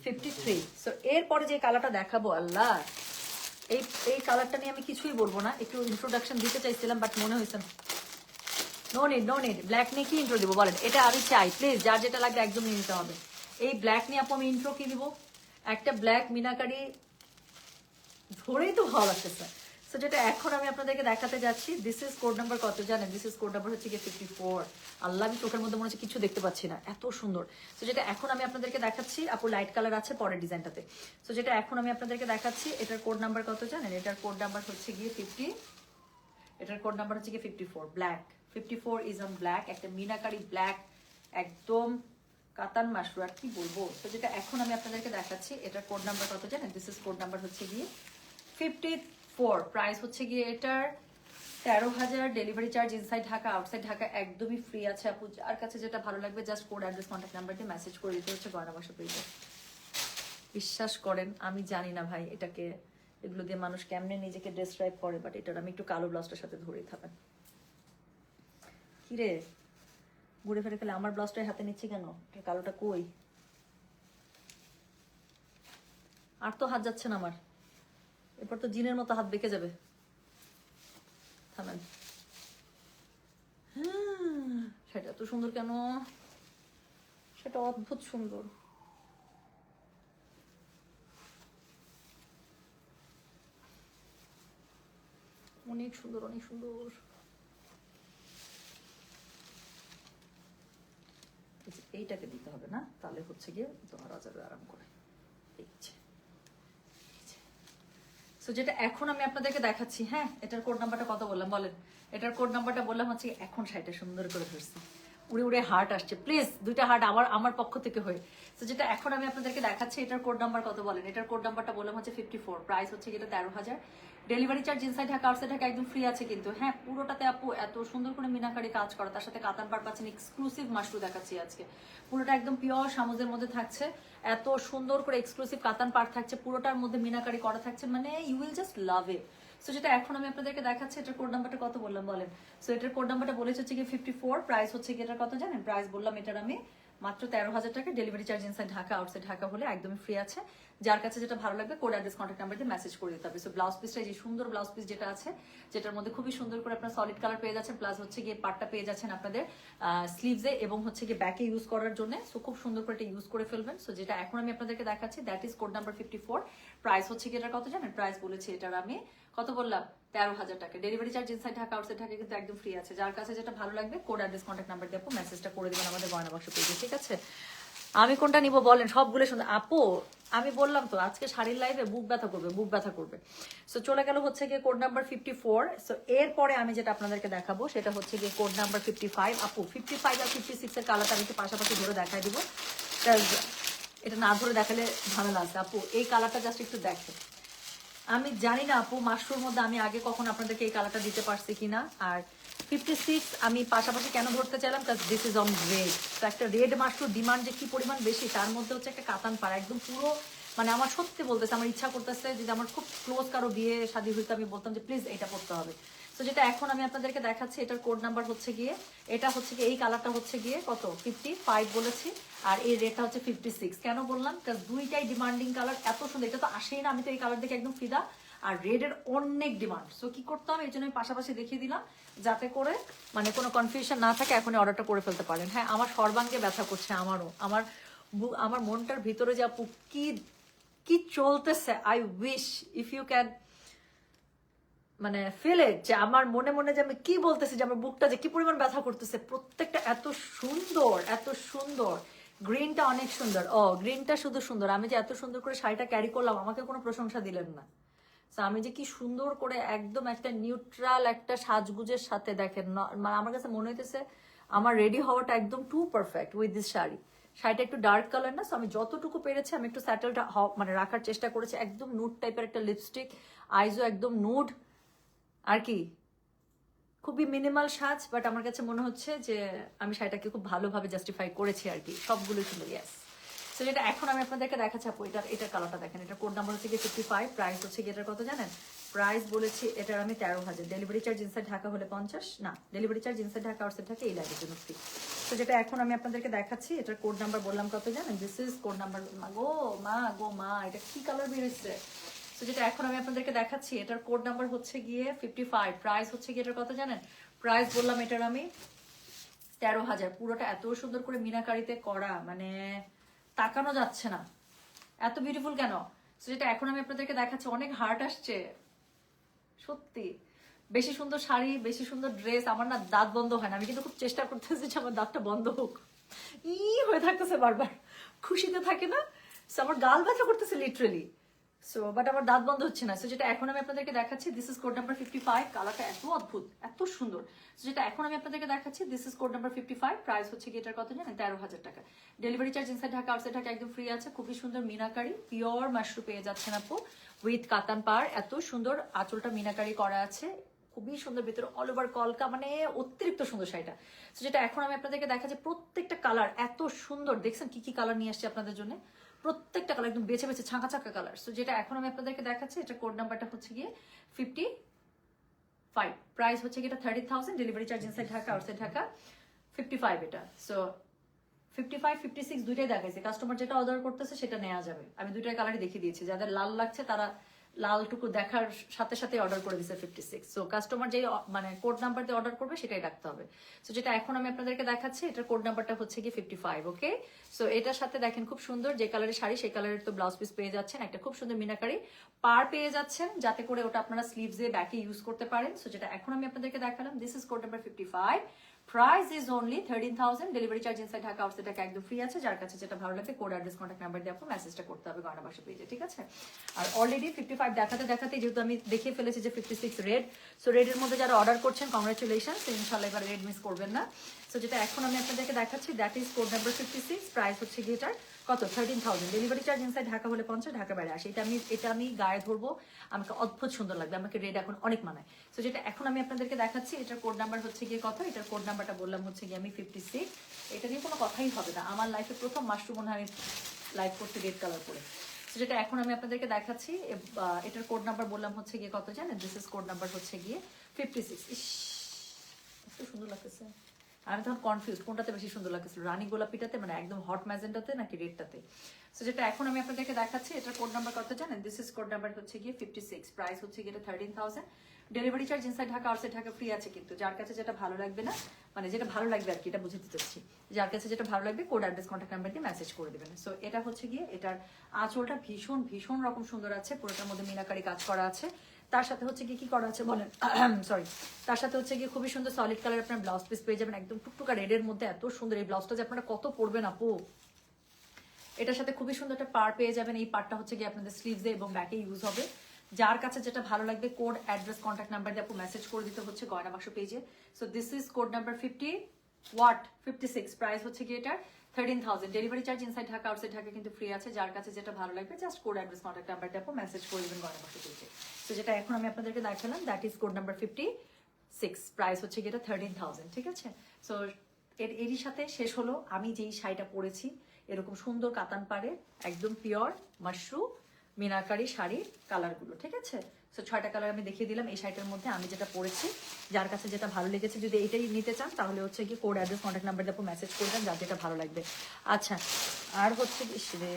53। সো এরপরে যে কালারটা দেখাবো, আল্লাহ এই এই কালারটা নিয়ে আমি কিছুই বলবো না, একটু ইন্ট্রোডাকশন দিতে চাইছিলাম বাট মনে হয়েছে নো নিড ব্ল্যাক নিয়ে কি ইন্ট্রো দিব বলেন, এটা আমি চাই প্লিজ, যার যেটা লাগবে একদম নিয়ে নিতে হবে। এই ব্ল্যাক নিয়ে আপু আমি ইন্ট্রো কি দিব, একটা ব্ল্যাক মিনাকারি ধরেই তো ভালো লাগতেছে। সো যেটা এখন আমি আপনাদেরকে দেখাতে যাচ্ছি, দিস ইজ কোড নাম্বার কত জানেন, দিস ইজ কোড নাম্বার হচ্ছে গিয়ে 54। আল্লাহ, আমি চোখের মধ্যে মনে হচ্ছে কিছু দেখতে পাচ্ছি না, এত সুন্দর। সো যেটা এখন আমি আপনাদেরকে দেখাচ্ছি, আপু লাইট কালার আছে পরের ডিজাইনটাতে। সো যেটা এখন আমি আপনাদেরকে দেখাচ্ছি, এটার কোড নাম্বার কত জানেন, এটার কোড নাম্বার হচ্ছে গিয়ে 50, এটার কোড নাম্বার হচ্ছে গিয়ে 54 ব্ল্যাক। 54 ইজ অন ব্ল্যাক, একটা মিনাকারি ব্ল্যাক, একদম কাতান মাশরু, আর কি বলবো। তো যেটা এখন আমি আপনাদেরকে দেখাচ্ছি, এটার কোড নাম্বার কত জানেন, দিস ইজ কোড নাম্বার হচ্ছে গিয়ে 54, প্রাইস হচ্ছে গিয়ে এটার 13,000, delivery charge inside Dhaka outside Dhaka একদমই ফ্রি আছে আপু। আর কাছে যেটা ভালো লাগবে just code address contact number দিয়ে মেসেজ করে দিতে হচ্ছে গয়না বাসা পেয়ে। বিশ্বাস করেন আমি জানি না ভাই এটাকে, এগুলো দিয়ে মানুষ কেমনে নিজেকে ডেসক্রাইব করে, বাট এটার আমি একটু কালো ব্লাউজটার সাথে ধরেই থাকেন। কিরে ঘুরে ফিরে খেলে আমার ব্লাউজটাই হাতে নিচ্ছি কেন, কালোটা কই, আর তো হাত যাচ্ছে না আমার, এরপর তো জিনের মতো হাত বেঁকে যাবে। থামেন, সেটা এত সুন্দর কেন, সেটা অদ্ভুত সুন্দর। অনেক সুন্দর অনেক সুন্দর। এইটাকে দিতে হবে না, তাহলে হচ্ছে গিয়ে তোমার যাবে আরাম করে। সো যেটা এখন আমি আপনাদেরকে দেখাচ্ছি, হ্যাঁ এটার কোড নাম্বারটা কত বললাম বলেন, এটার কোড নাম্বারটা বললাম হচ্ছে এখন শাড়িটা সুন্দর করে ধরছি, উড়ে উড়ে হার্ট আসছে, প্লিজ দুইটা হার্ট আমার পক্ষ থেকে হয়ে। তো যেটা এখন আমি আপনাদেরকে দেখাচ্ছি, এটার কোড নাম্বার কত বলেন, এটার কোড নাম্বারটা বললাম হচ্ছে 54, প্রাইস হচ্ছে যেটা 13,000, delivery charge inside Dhaka outside Dhaka একদম ফ্রি আছে কিন্তু। হ্যাঁ পুরোটাতে আপু এত সুন্দর করে মিনাকারি কাজ করা, তার সাথে কাতান পার পাচ্ছেন, এক্সক্লুসিভ মাশরু দেখাচ্ছি আজকে, পুরোটা একদম পিওর সামুজের মধ্যে থাকছে, এত সুন্দর করে এক্সক্লুসিভ কাতান পার থাকছে, পুরোটার মধ্যে মিনাকারি করা থাকছে, মানে you will just love it. So যেটা এখন আমি আপনাদেরকে দেখাচ্ছি, এটার কোড নাম্বারটা কত বললাম বলেন। সো এটার কোড নাম্বারটা বলেছে হচ্ছে কি 54, প্রাইস হচ্ছে কি এটার কত জানেন, প্রাইস বললাম এটার আমি মাত্র 13,000 টাকা, delivery charge inside Dhaka outside Dhaka হলে একদমই ফ্রি আছে। যার কাছে যেটা ভালো লাগবে কোড অ্যাড্রেস কন্ট্যাক্ট নাম্বার দিয়ে মেসেজ করে দিতে হবে। সো ব্লাউজ পিসটা যে সুন্দর ব্লাউজ পিস যেটা আছে, যেটার মধ্যে খুবই সুন্দর করে আপনার সলিড কালার পেয়ে যাচ্ছেন, প্লাস হচ্ছে গিয়ে পাটটা পেয়ে যাচ্ছেন আপনাদের স্লিভসে এবং হচ্ছে গিয়ে ব্যাকে ইউজ করার জন্য। সো খুব সুন্দর করে এটা ইউজ করে ফেলবেন। সো যেটা এখন আমি আপনাদেরকে দেখাচ্ছি, that is code number 54, price হচ্ছে কি এটার কত জানেন, প্রাইস বলেছি এটার আমি কত বললাম 13,000 টাকা, delivery charge inside Dhaka outside Dhaka কিন্তু একদম ফ্রি আছে। যার কাছে যেটা ভালো লাগবে কোড অ্যাড্রেস কন্ট্যাক্ট নাম্বার দিয়ে আপু মেসেজটা করে দিবেন আমাদের গয়না বাক্স পেজে, ঠিক আছে। আমি কোনটা নিব বলেন, সবগুলো সুন্দর আপু, আমি বললাম তো আজকে শাড়ির লাইভে বুক ব্যথা করবে, বুক ব্যথা করবে। সো চলে গেল হচ্ছে গিয়ে কোড নাম্বার 54। সো এরপরে আমি যেটা আপনাদেরকে দেখাবো সেটা হচ্ছে গিয়ে কোড নাম্বার 55। আপু 55 আর 56 এর কালারটা আমি একটু পাশাপাশি ধরে দেখাই দিব, এটা না ধরে দেখালে ঝামেলা আছে। আপু এই কালারটা জাস্ট একটু দেখেন, আমি জানি না আপু মাশরুর মধ্যে আমি আগে কখন আপনাদেরকে এই কালারটা দিতে পারছি কিনা। আর 56 আমি পাশাপাশি কেন ধরতে চাইলাম, কারণ দিস ইজ অন রেড। তো একটা রেড মাশরুর ডিমান্ড যে কি পরিমাণ বেশি, তার মধ্যে হচ্ছে একটা কাতান পাড়া একদম পুরো, মানে আমার সত্যি বলতেছে আমার ইচ্ছা করতেছে যদি আমার খুব ক্লোজ কারো বিয়ে শাদী হইতে আমি বলতাম যে প্লিজ এটা পড়তে হবে। তো যেটা এখন আমি আপনাদেরকে দেখাচ্ছি, এটার কোড নাম্বার হচ্ছে গিয়ে, এটা হচ্ছে গিয়ে এই কালারটা হচ্ছে গিয়ে কত 55 বলেছি, আর এই রেটটা হচ্ছে 56। কেন বললাম, কারণ দুইটাই ডিমান্ডিং কালার, এত সুন্দর, এটা তো আসেই না, আমি তো এই কালার দেখে একদম ফিদা, আর রেডের অনেক ডিমান্ড। সো কি করতাম, এই জন্য আমি পাশাপাশি দেখিয়ে দিলাম যাতে করে মানে কোনো কনফিউশন না থাকে, এখনই অর্ডারটা করে ফেলতে পারেন। হ্যাঁ আমার সর্বাঙ্গে ব্যথা করছে, আমারও, আমার মনটার ভিতরে যে আপু কি কি চলতেছে, I wish if you can মানে ফিল ইট, যে আমার মনে মনে যে আমি কি বলতেছি, যে আমার বুকটা যে কি পরিমাণ ব্যথা করতেছে, প্রত্যেকটা এত সুন্দর এত সুন্দর। গ্রিনটা অনেক সুন্দর, ও গ্রিনটা শুধু সুন্দর, আমি যে এত সুন্দর করে শাড়িটা ক্যারি করলাম আমাকে কোনো প্রশংসা দিলেন না। আমি যে কি সুন্দর করে একদম একটা নিউট্রাল একটা সাজগুজের সাথে দেখেন, মানে আমার কাছে মনে হইতেছে আমার রেডি হওয়াটা একদম too perfect with this sari. শাড়িটা একটু ডার্ক কালার না, আমি যতটুকু পেরেছি আমি একটু স্যাটেলটা মানে রাখার চেষ্টা করেছি, একদম নুড টাইপের একটা লিপস্টিক, আইজও একদম নুড, আর কি খুবই মিনিমাল সাজ, বাট আমার কাছে মনে হচ্ছে যে আমি শাড়িটাকে খুব ভালোভাবে জাস্টিফাই করেছি আর কি, সবগুলো সুন্দর। ইয়াস, সো যেটা এখন আমি আপনাদেরকে দেখাচ্ছি আপু, এটার কালারটা দেখেন, এটা কোড নাম্বার হচ্ছে 55, প্রাইস হচ্ছে এটার কত জানেন, প্রাইস বলেছি এটার আমি 13,000, ডেলিভারি চার্জ ইনসাইড ঢাকা হলে 50, না delivery charge inside Dhaka outside Dhaka এই লাগের জন্য ফ্রি। তো যেটা এখন আমি আপনাদেরকে দেখাচ্ছি, এটার কোড নাম্বার বললাম কত জানেন, দিস ইজ কোড নাম্বার, গো মা এটা কি কালার বেরোচ্ছে। তো যেটা এখন আমি আপনাদেরকে দেখাচ্ছি, এটার কোড নাম্বার হচ্ছে গিয়ে 55, প্রাইস হচ্ছে গিয়ে এটার কত জানেন? প্রাইস বললাম এটার আমি 13,000। পুরোটা এত সুন্দর করে মিনাকারিতে করা, মানে তাকানো যাচ্ছে না, এত বিউটিফুল কেন। তো যেটা এখন আমি আপনাদেরকে দেখাচ্ছি, অনেক হার্ট আসছে সত্যি। বেশি সুন্দর শাড়ি, বেশি সুন্দর ড্রেস, আমার না দাঁত বন্ধ হয় না। আমি কিন্তু খুব চেষ্টা করতেছি যে আমার দাঁতটা বন্ধ হোক, হয়ে থাকতেছে বারবার, খুশিতে থাকে না। So, আমার গাল ব্যথা করতেছে লিটারেলি। সো বাট আমার দাঁত বন্ধ হচ্ছে না। সো যেটা এখন আমি আপনাদেরকে দেখাচ্ছি, দিস ইজ কোড নাম্বার 55। কালারটা এত অদ্ভুত, এত সুন্দর। সো যেটা এখন আমি আপনাদেরকে দেখাচ্ছি, this is code number 55। Price হচ্ছে কি এটার কত জানেন? 13,000 টাকা। Delivery charge inside Dhaka outside Dhaka একদম ফ্রি আছে। খুবই সুন্দর মিনাকারি পিওর মাশরু পেয়ে যাচ্ছেন আপু, উইথ কাতান পার। এত সুন্দর আঁচলটা মিনাকারি করা আছে, খুবই সুন্দর, ভিতরে অল ওভার কলকা, মানে অতিরিক্ত সুন্দর শাড়িটা। তো যেটা এখন আমি আপনাদেরকে দেখাচ্ছি, প্রত্যেকটা কালার এত সুন্দর। দেখছেন কি কি কালার নিয়ে আসছে আপনাদের জন্য, প্রত্যেকটা কালার একদম বেছে বেছে ছাঁকা ছাঁকা কালার। সো যেটা এখন আমি আপনাদেরকে দেখাচ্ছি, এটা কোড নাম্বারটা হচ্ছে গিয়ে 55, প্রাইস হচ্ছে গিয়ে এটা 30,000, delivery charge inside Dhaka outside Dhaka 55 এটা। সো 55, 56 দুইটাই দেখাইছে। কাস্টমার যেটা অর্ডার করতেছে সেটা নেওয়া যাবে। আমি দুইটাই কালারই দেখিয়ে দিয়েছি, যাদের লাল লাগছে তারা লালটুকু দেখার সাথে সাথে অর্ডার করে দিচ্ছে 56। সো কাস্টমার যেই মানে কোড নাম্বার দিয়ে অর্ডার করবে সেটাই রাখতে হবে। সো যেটা এখন আমি আপনাদেরকে দেখাচ্ছি, এটার কোড নাম্বারটা হচ্ছে গিয়ে 55। ওকে, সো এটার সাথে দেখেন খুব সুন্দর যে কালারের শাড়ি সেই কালারের তো ব্লাউজ পিস পেয়ে যাচ্ছেন, একটা খুব সুন্দর মিনাকারি পার পেয়ে যাচ্ছেন, যাতে করে ওটা আপনারা স্লিভসে ব্যাকে ইউজ করতে পারেন। সো যেটা এখন আমি আপনাদেরকে দেখালাম, this is code number 55। Price is only 13,000, delivery charge inside Dhaka outside Dhaka একদম ফ্রি আছে। যার কাছে যেটা ভালো লাগে কোড অ্যাড্রেস কন্ট্যাক্ট নাম্বার দিয়ে আপনার মেসেজটা করতে হবে গয়না বাসা পেজে, ঠিক আছে। আর অলরেডি 55 দেখাতে দেখাতে যেহেতু আমি দেখিয়ে ফেলেছি যে 56 রেড, সো রেডের মধ্যে যারা অর্ডার করছেন কংগ্রেচুলেশন, ইনশাল্লাহ এবার রেড মিস করবেন না। সো যেটা এখন আমি আপনাদেরকে দেখাচ্ছি, that is code number 56। Price হচ্ছে গিয়ে এটার কত? 13,000, ডেলিভারি চার্জ ইনসাইড ঢাকা হলে 50, ঢাকা বাইরে আসে। এটা আমি গায়ে ধরবো, আমাকে অদ্ভুত সুন্দর লাগবে, আমাকে রেড এখন অনেক মানায়। সো যেটা এখন আমি আপনাদেরকে দেখাচ্ছি, এটার কোড নাম্বার হচ্ছে গিয়ে কত? এটার কোড নাম্বারটা বললাম হচ্ছে গিয়ে আমি 56। এটা নিয়ে কোনো কথাই হবে না, আমার লাইফে প্রথম মাশরুম মনে হয় আমি লাইভ করতে রেড কালার করে। সো যেটা এখন আমি আপনাদেরকে দেখাচ্ছি, এটার কোড নাম্বার বললাম হচ্ছে গিয়ে কত জানেন? দিস ইজ কোড নাম্বার হচ্ছে গিয়ে 56। ইস, এত সুন্দর লাগতেছে। আমি তখন কনফিউজ কোনটাতে বেশি সুন্দর লাগতেছিল, রানী গোলাপিটাতে মানে একদম হট ম্যাজেন্টাতে নাকি রেডটাতে। সো যেটা এখন আমি আপনাদেরকে দেখাচ্ছি, এটার কোড নাম্বার কত জানেন? দিস ইজ কোড নাম্বার হচ্ছে গিয়ে 56। প্রাইস হচ্ছে গিয়ে 13,000, delivery charge inside Dhaka outside Dhaka free আছে। কিন্তু যার কাছে যেটা ভালো লাগবে না, মানে যেটা ভালো লাগবে আর কি, এটা বুঝতে চাচ্ছি, যার কাছে যেটা ভালো লাগবে কোড অ্যাড্রেস কন্ট্যাক্ট নাম্বার দিয়ে মেসেজ করে দেবেন। সো এটা হচ্ছে গিয়ে এটার আঁচলটা ভীষণ ভীষণ রকম সুন্দর আছে, পুরোটার মধ্যে মিনাকারি কাজ করা আছে। তার সাথে হচ্ছে কি কি করা আছে বলেন, সরি, তার সাথে হচ্ছে গিয়ে খুবই সুন্দর সলিড কালার আপনার ব্লাউজ পিস পেয়ে যাবেন, একদম টুকটুকা রেডের মধ্যে এত সুন্দর। এই ব্লাউজটা যে আপনারা কত পরবেন আপু, এটার সাথে খুবই সুন্দর একটা পার পেয়ে যাবেন। এই পারটা হচ্ছে গিয়ে আপনাদের স্লিভসে এবং ব্যাকে ইউজ হবে। যার কাছে যেটা ভালো লাগবে কোড অ্যাড্রেস কন্ট্যাক্ট নাম্বার দিয়ে আপু মেসেজ করে দিতে হচ্ছে গয়না বাক্স পেজে। So this is code number 56। Price হচ্ছে গিয়ে এটা 13,000, delivery charge inside Dhaka outside Dhaka কিন্তু ফ্রি আছে। যার কাছে যেটা ভালো লাগবে just code address contact number দিয়ে আপু মেসেজ করে দেবেন গয়না বাক্স পেজে। তো যেটা এখন আমি আপনাদেরকে দেখালাম, that is code number 56। Price হচ্ছে গিয়ে এটা 13,000, ঠিক আছে। সো এরই সাথে শেষ হলো আমি যেই শাড়িটা পরেছি, এরকম সুন্দর কাতান পাড়ে একদম পিওর মাশরু মিনাকারি শাড়ির কালারগুলো, ঠিক আছে। সো 6টা কালার আমি দেখিয়ে দিলাম। এই শাড়িটার মধ্যে আমি যেটা পরেছি, যার কাছে যেটা ভালো লেগেছে, যদি এইটাই নিতে চান তাহলে হচ্ছে কি কোড অ্যাড্রেস কন্ট্যাক্ট নাম্বার দিয়ে মেসেজ করবেন, যার যেটা ভালো লাগবে। আচ্ছা, আর হচ্ছে কি রে,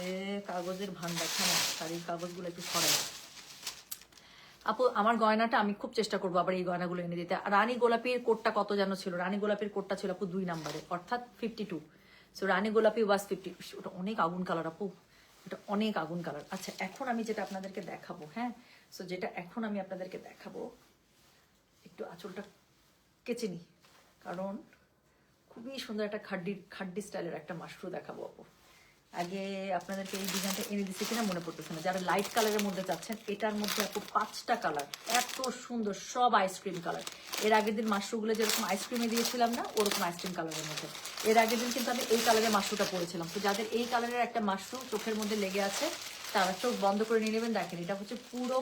কাগজের ভান্ডার, হ্যাঁ শাড়ির কাগজগুলো একটু সরাই। আপু আমার গয়নাটা আমি খুব চেষ্টা করবো আবার এই গয়নাগুলো এনে দিতে। রানী গোলাপির কোটটা কত যেন ছিল? রানী গোলাপির কোটটা ছিল আপু 2 নাম্বারে, অর্থাৎ 52। সো রানী গোলাপি ওয়াজ 50। ওটা অনেক আগুন কালার আপু, ওটা অনেক আগুন কালার। আচ্ছা, এখন আমি যেটা আপনাদেরকে দেখাবো, হ্যাঁ, সো যেটা এখন আমি আপনাদেরকে দেখাবো, একটু আঁচলটা কেচে নিই, কারণ খুবই সুন্দর একটা খাড্ডি স্টাইলের একটা মাশরু দেখাবো আপু। আগে আপনাদেরকে এই ডিজাইনটা এনে দিচ্ছি কিনা মনে পড়তেছে না। যারা লাইট কালারের মধ্যে চাচ্ছেন, এটার মধ্যে আপু 5টা কালার, এত সুন্দর, সব আইসক্রিম কালার। এর আগের দিন মাশরুগুলো যেরকম আইসক্রিমে দিয়েছিলাম না, ওরকম আইসক্রিম কালারের মধ্যে। এর আগের দিন কিন্তু আমি এই কালারের মাশরুটা পরেছিলাম। তো যাদের এই কালারের একটা মাশরু চোখের মধ্যে লেগে আছে, তারা চোখ বন্ধ করে নিয়ে নেবেন। দেখেন, এটা হচ্ছে পুরো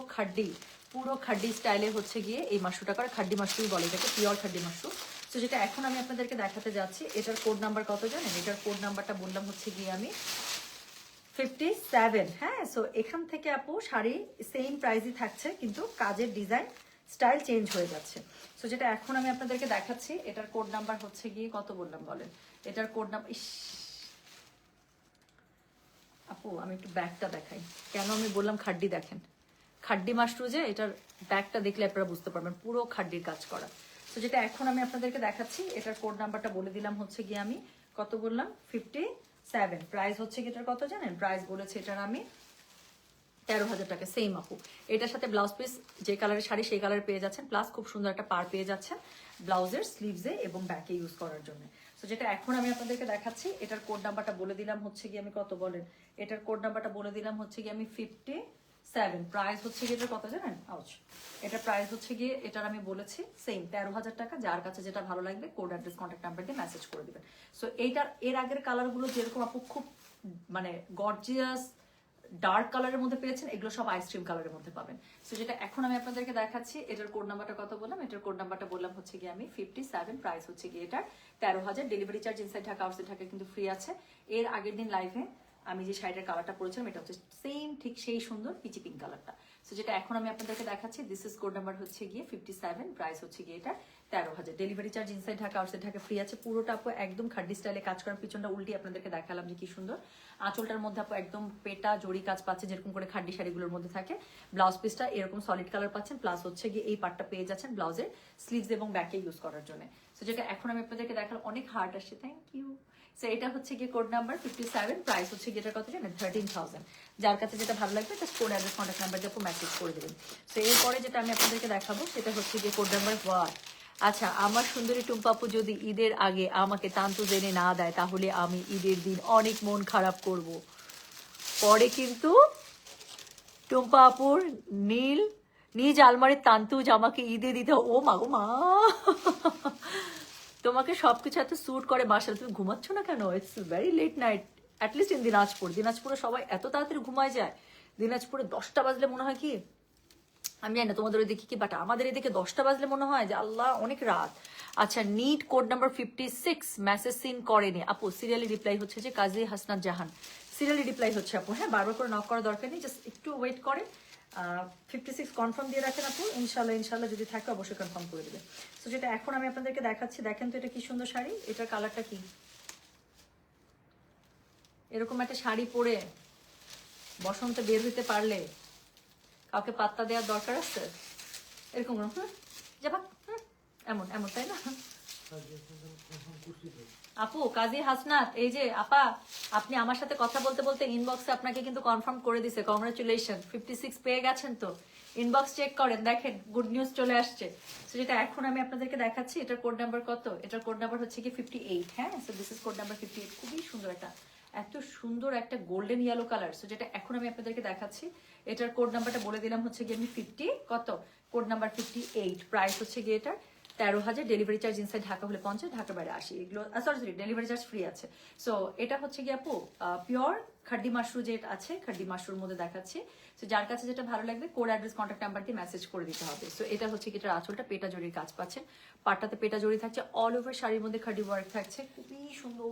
খাড্ডি স্টাইলে হচ্ছে গিয়ে এই মাশরুটা করে, খাড্ডি মাশরুই বলে এটাকে, পিওর খাড্ডি মাশরু। তো যেটা এখন আমি আপনাদেরকে দেখাতে যাচ্ছি, এটার কোড নাম্বার কত জানেন? এটার কোড নাম্বারটা বললাম হচ্ছে গিয়ে আমি 57। হ্যাঁ, সো এখান থেকে আপু শাড়ি সেম প্রাইসই থাকছে, কিন্তু কাজের ডিজাইন স্টাইল চেঞ্জ হয়ে যাচ্ছে। সো যেটা এখন আমি আপনাদেরকে দেখাচ্ছি, এটার কোড নাম্বার হচ্ছে গিয়ে কত বললাম বলেন? এটার কোড নাম্বার, আপু আমি একটু ব্যাগটা দেখাই, কেন আমি বললাম খাড্ডি, দেখেন খাড্ডি মাশরু যে, এটার ব্যাগটা দেখলে আপনারা বুঝতে পারবেন পুরো খাড্ডির কাজ করা। তো যেটা এখন আমি আপনাদেরকে দেখাচ্ছি, এটার কোড নাম্বারটা বলে দিলাম হচ্ছে গিয়ে আমি কত বললাম, 57। প্রাইস হচ্ছে কি এটার কত জানেন? প্রাইস বলেছে এটার আমি 13,000 টাকা। সেম আপু, এটার সাথে ব্লাউজ পিস যে কালারের শাড়ি সেই কালার পেয়ে যাচ্ছেন, প্লাস খুব সুন্দর একটা পার পেয়ে যাচ্ছেন ব্লাউজের স্লিভসে এবং ব্যাকে ইউজ করার জন্য। তো যেটা এখন আমি আপনাদেরকে দেখাচ্ছি, এটার কোড নাম্বারটা বলে দিলাম হচ্ছে গিয়ে আমি কত বলেন, এটার কোড নাম্বারটা বলে দিলাম হচ্ছে গিয়ে আমি 57। প্রাইস হচ্ছে গিয়ে এটার কত জানেন? আউচ, এটা প্রাইস হচ্ছে গিয়ে এটার আমি বলেছি সেম 13,000 টাকা। যার কাছে যেটা ভালো লাগবে কোড অ্যাড্রেস কন্ট্যাক্ট নাম্বার দিয়ে মেসেজ করে দিবেন। সো এইটার এর আগের কালারগুলো যেরকম আপু খুব মানে গর্জিয়াস ডার্ক কালারের মধ্যে পেয়েছেন, এগুলো সব আইসক্রিম কালারের মধ্যে পাবেন। সো যেটা এখন আমি আপনাদেরকে দেখাচ্ছি, এটার কোড নাম্বারটা কত বললাম, এটার কোড নাম্বারটা বললাম হচ্ছে গিয়ে আমি 57। প্রাইস হচ্ছে গিয়ে এটার 13,000। Delivery charge inside Dhaka outside Dhaka কিন্তু ফ্রি আছে। এর আগের দিন লাইভে আমি যে শাড়িটার কালারটা পরেছিলাম এটা হচ্ছে সেম ঠিক সেই সুন্দর পিচি পিঙ্ক কালারটা। সো যেটা এখন আমি আপনাদেরকে দেখাচ্ছি, দিস ইজ কোড নাম্বার হচ্ছে গিয়ে 57। প্রাইস হচ্ছে গিয়ে এটা 13,000। Delivery charge inside Dhaka outside Dhaka free আছে। পুরোটা আপু একদম খাড্ডি স্টাইলে কাজ করার, পিছনটা উল্টি আপনাদেরকে দেখালাম যে কি সুন্দর। আঁচলটার মধ্যে আপু একদম পেটা জড়ি কাজ পাচ্ছে যেরকম করে খাড্ডি শাড়িগুলোর মধ্যে থাকে। ব্লাউজ পিসটা এরকম সলিড কালার পাচ্ছেন, প্লাস হচ্ছে গিয়ে এই পার্টটা পেয়ে যাচ্ছেন ব্লাউজের স্লিভস এবং ব্যাকে ইউজ করার জন্য। সো যেটা এখন আমি আপনাদেরকে দেখালাম, অনেক হার্ট আসছে, থ্যাংক ইউ। সো এটা হচ্ছে গিয়ে কোড নাম্বার 57। প্রাইস হচ্ছে গিয়ে এটার কত জানেন? 13,000। যার কাছে যেটা ভালো লাগবে just code address contact number দিয়ে মেসেজ করে দেবেন। সো এরপরে যেটা আমি আপনাদেরকে দেখাবো সেটা হচ্ছে গিয়ে কোড নাম্বার 1। আচ্ছা, আমার সুন্দরী টুম্পাপু যদি ঈদের আগে আমাকে তান্তু জেনে না দেয় তাহলে আমি ঈদের দিন অনেক মন খারাপ করব। পরে কিন্তু টুম্পা আপুর নিজ আলমারির তান্তুজ আমাকে ঈদে দিতে, ও মা গো মা, তোমাকে সবকিছু এত স্যুট করে মাসাল, তুমি ঘুমাচ্ছ না কেন? It's very late night, at least in দিনাজপুরে সবাই এত তাড়াতাড়ি ঘুমায় যায়। দিনাজপুরে 10টা বাজলে মনে হয় কি, আমি জানি না তোমাদের ওই দেখি কি, বাট আমাদের এদিকে 10টা বাজলে মনে হয় যে আল্লাহ অনেক রাত। আচ্ছা, NEET code number 56 message seen করেনি আপু। সিরিয়ালি রিপ্লাই হচ্ছে যে কাজী হাসনাত জাহান, সিরিয়ালি রিপ্লাই হচ্ছে আপু। হ্যাঁ, বারবার করে নক করার দরকার নেই, জাস্ট একটু ওয়েট করে 56 কনফার্ম দিয়ে রাখেন আপু। ইনশাল্লাহ যদি থাকে অবশ্যই কনফার্ম করে দেবে। তো যেটা এখন আমি আপনাদেরকে দেখাচ্ছি, দেখেন তো এটা কি সুন্দর শাড়ি, এটার কালারটা কি। এরকম একটা শাড়ি পরে বসন্তে বের হইতে পারলে কাউকে পাত্তা দেওয়ার দরকার আছে? এরকম যাবা এমন এমন, তাই না আপু? কাজী হাসনাত, এই যে আপা, আপনি আমার সাথে কথা বলতে বলতে ইনবক্সে আপনাকে কিন্তু কনফার্ম করে দিছে, কংগ্রাচুলেশন, 56 পেয়ে গেছেন তো। ইনবক্স চেক করেন, দেখেন গুড নিউজ চলে আসছে। তো যেটা এখন আমি আপনাদেরকে দেখাচ্ছি, এটার কোড নাম্বার কত, এটার কোড নাম্বার হচ্ছে কি 58। হ্যাঁ, so this is code number 58। খুবই সুন্দর একটা, এত সুন্দর একটা গোল্ডেন ইয়েলো কালার। সো যেটা এখন আমি আপনাদেরকে দেখাচ্ছি, এটার কোড নাম্বারটা বলে দিলাম হচ্ছে গিয়ে আমি 50 কত, কোড নাম্বার 58। প্রাইস হচ্ছে গিয়ে এটার 13,000। ডেলিভারি চার্জ ইনসাইড ঢাকা হলে 50, ঢাকা বাইরে 80। এগুলো সরি, ডেলিভারি চার্জ ফ্রি আছে। সো এটা হচ্ছে গিয়ে আপু পিওর খাড্ডি মাশরু যে আছে, খাড্ডি মাশরুর মধ্যে দেখাচ্ছি। সো যার কাছে যেটা ভালো লাগবে কোড অ্যাড্রেস কন্ট্যাক্ট নাম্বার দিয়ে মেসেজ করে দিতে হবে। সো এটা হচ্ছে কি, এটার আঁচলটা পেটা জড়ির কাজ পাচ্ছেন, পাটটাতে পেটা জড়ি থাকছে, অল ওভার শাড়ির মধ্যে খাড্ডি ওয়ার্ক থাকছে, খুবই সুন্দর,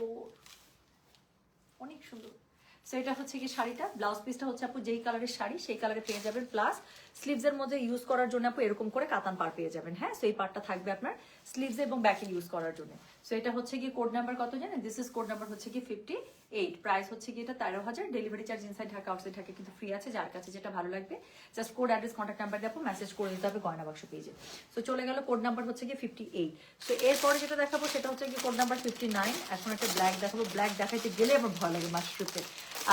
অনেক সুন্দর। সো এটা হচ্ছে কি শাড়িটা, ব্লাউজ পিসটা হচ্ছে আপু যেই কালারের শাড়ি সেই কালারে পেয়ে যাবেন, প্লাস স্লিভস এর মধ্যে ইউজ করার জন্য আপু এরকম করে কাতান পার পেয়ে যাবেন। হ্যাঁ, সো এই পার্টটা থাকবে আপনার স্লিভস এবং ব্যাকে ইউজ করার জন্য। সো এটা হচ্ছে কি কোড নাম্বার কত জানেন? দিস ইজ কোড নাম্বার হচ্ছে কি 58। প্রাইস হচ্ছে কি এটা 13,000। Delivery charge inside Dhaka outside Dhaka কিন্তু ফ্রি আছে। যার কাছে যেটা ভালো লাগবে just code address contact number দিয়ে আপু মেসেজ করে দিতে হবে গয়না বাক্স পেজে। সো চলে গেল কোড নাম্বার হচ্ছে কি 58। সো এরপরে যেটা দেখাবো সেটা হচ্ছে কি কোড নাম্বার 59। এখন একটা ব্ল্যাক দেখাবো, ব্ল্যাক দেখাইতে গেলে আমার ভয় লাগে মাশরুতে।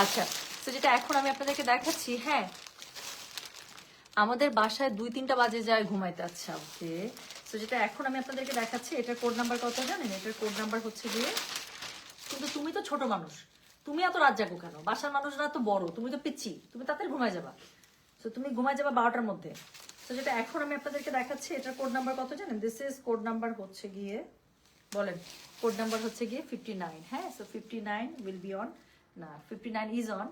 আচ্ছা, তো যেটা এখন আমি আপনাদেরকে দেখাচ্ছি, হ্যাঁ আমাদের বাসায় 2-3টা বাজে যায় ঘুমাইতে। আচ্ছা ওকে, তো যেটা এখন আমি আপনাদেরকে দেখাচ্ছি, এটার কোড নাম্বার কত জানেন? এটার কোড নাম্বার হচ্ছে গিয়ে, কিন্তু তুমি তো ছোট মানুষ, তুমি এত রাত জাগো কেন? বাসার মানুষরা তো বড়, তুমি তো পিচ্ছি, তুমি তাড়াতাড়ি ঘুমায় যাবা। তো তুমি ঘুমায় যাবা 12টার মধ্যে। তো যেটা এখন আমি আপনাদেরকে দেখাচ্ছি, এটার কোড নাম্বার কত জানেন? দিস ইজ কোড নাম্বার হচ্ছে গিয়ে, বলেন, কোড নাম্বার হচ্ছে গিয়ে 59। হ্যাঁ, সো 59 উইল বি অন, না 59 ইজ অন,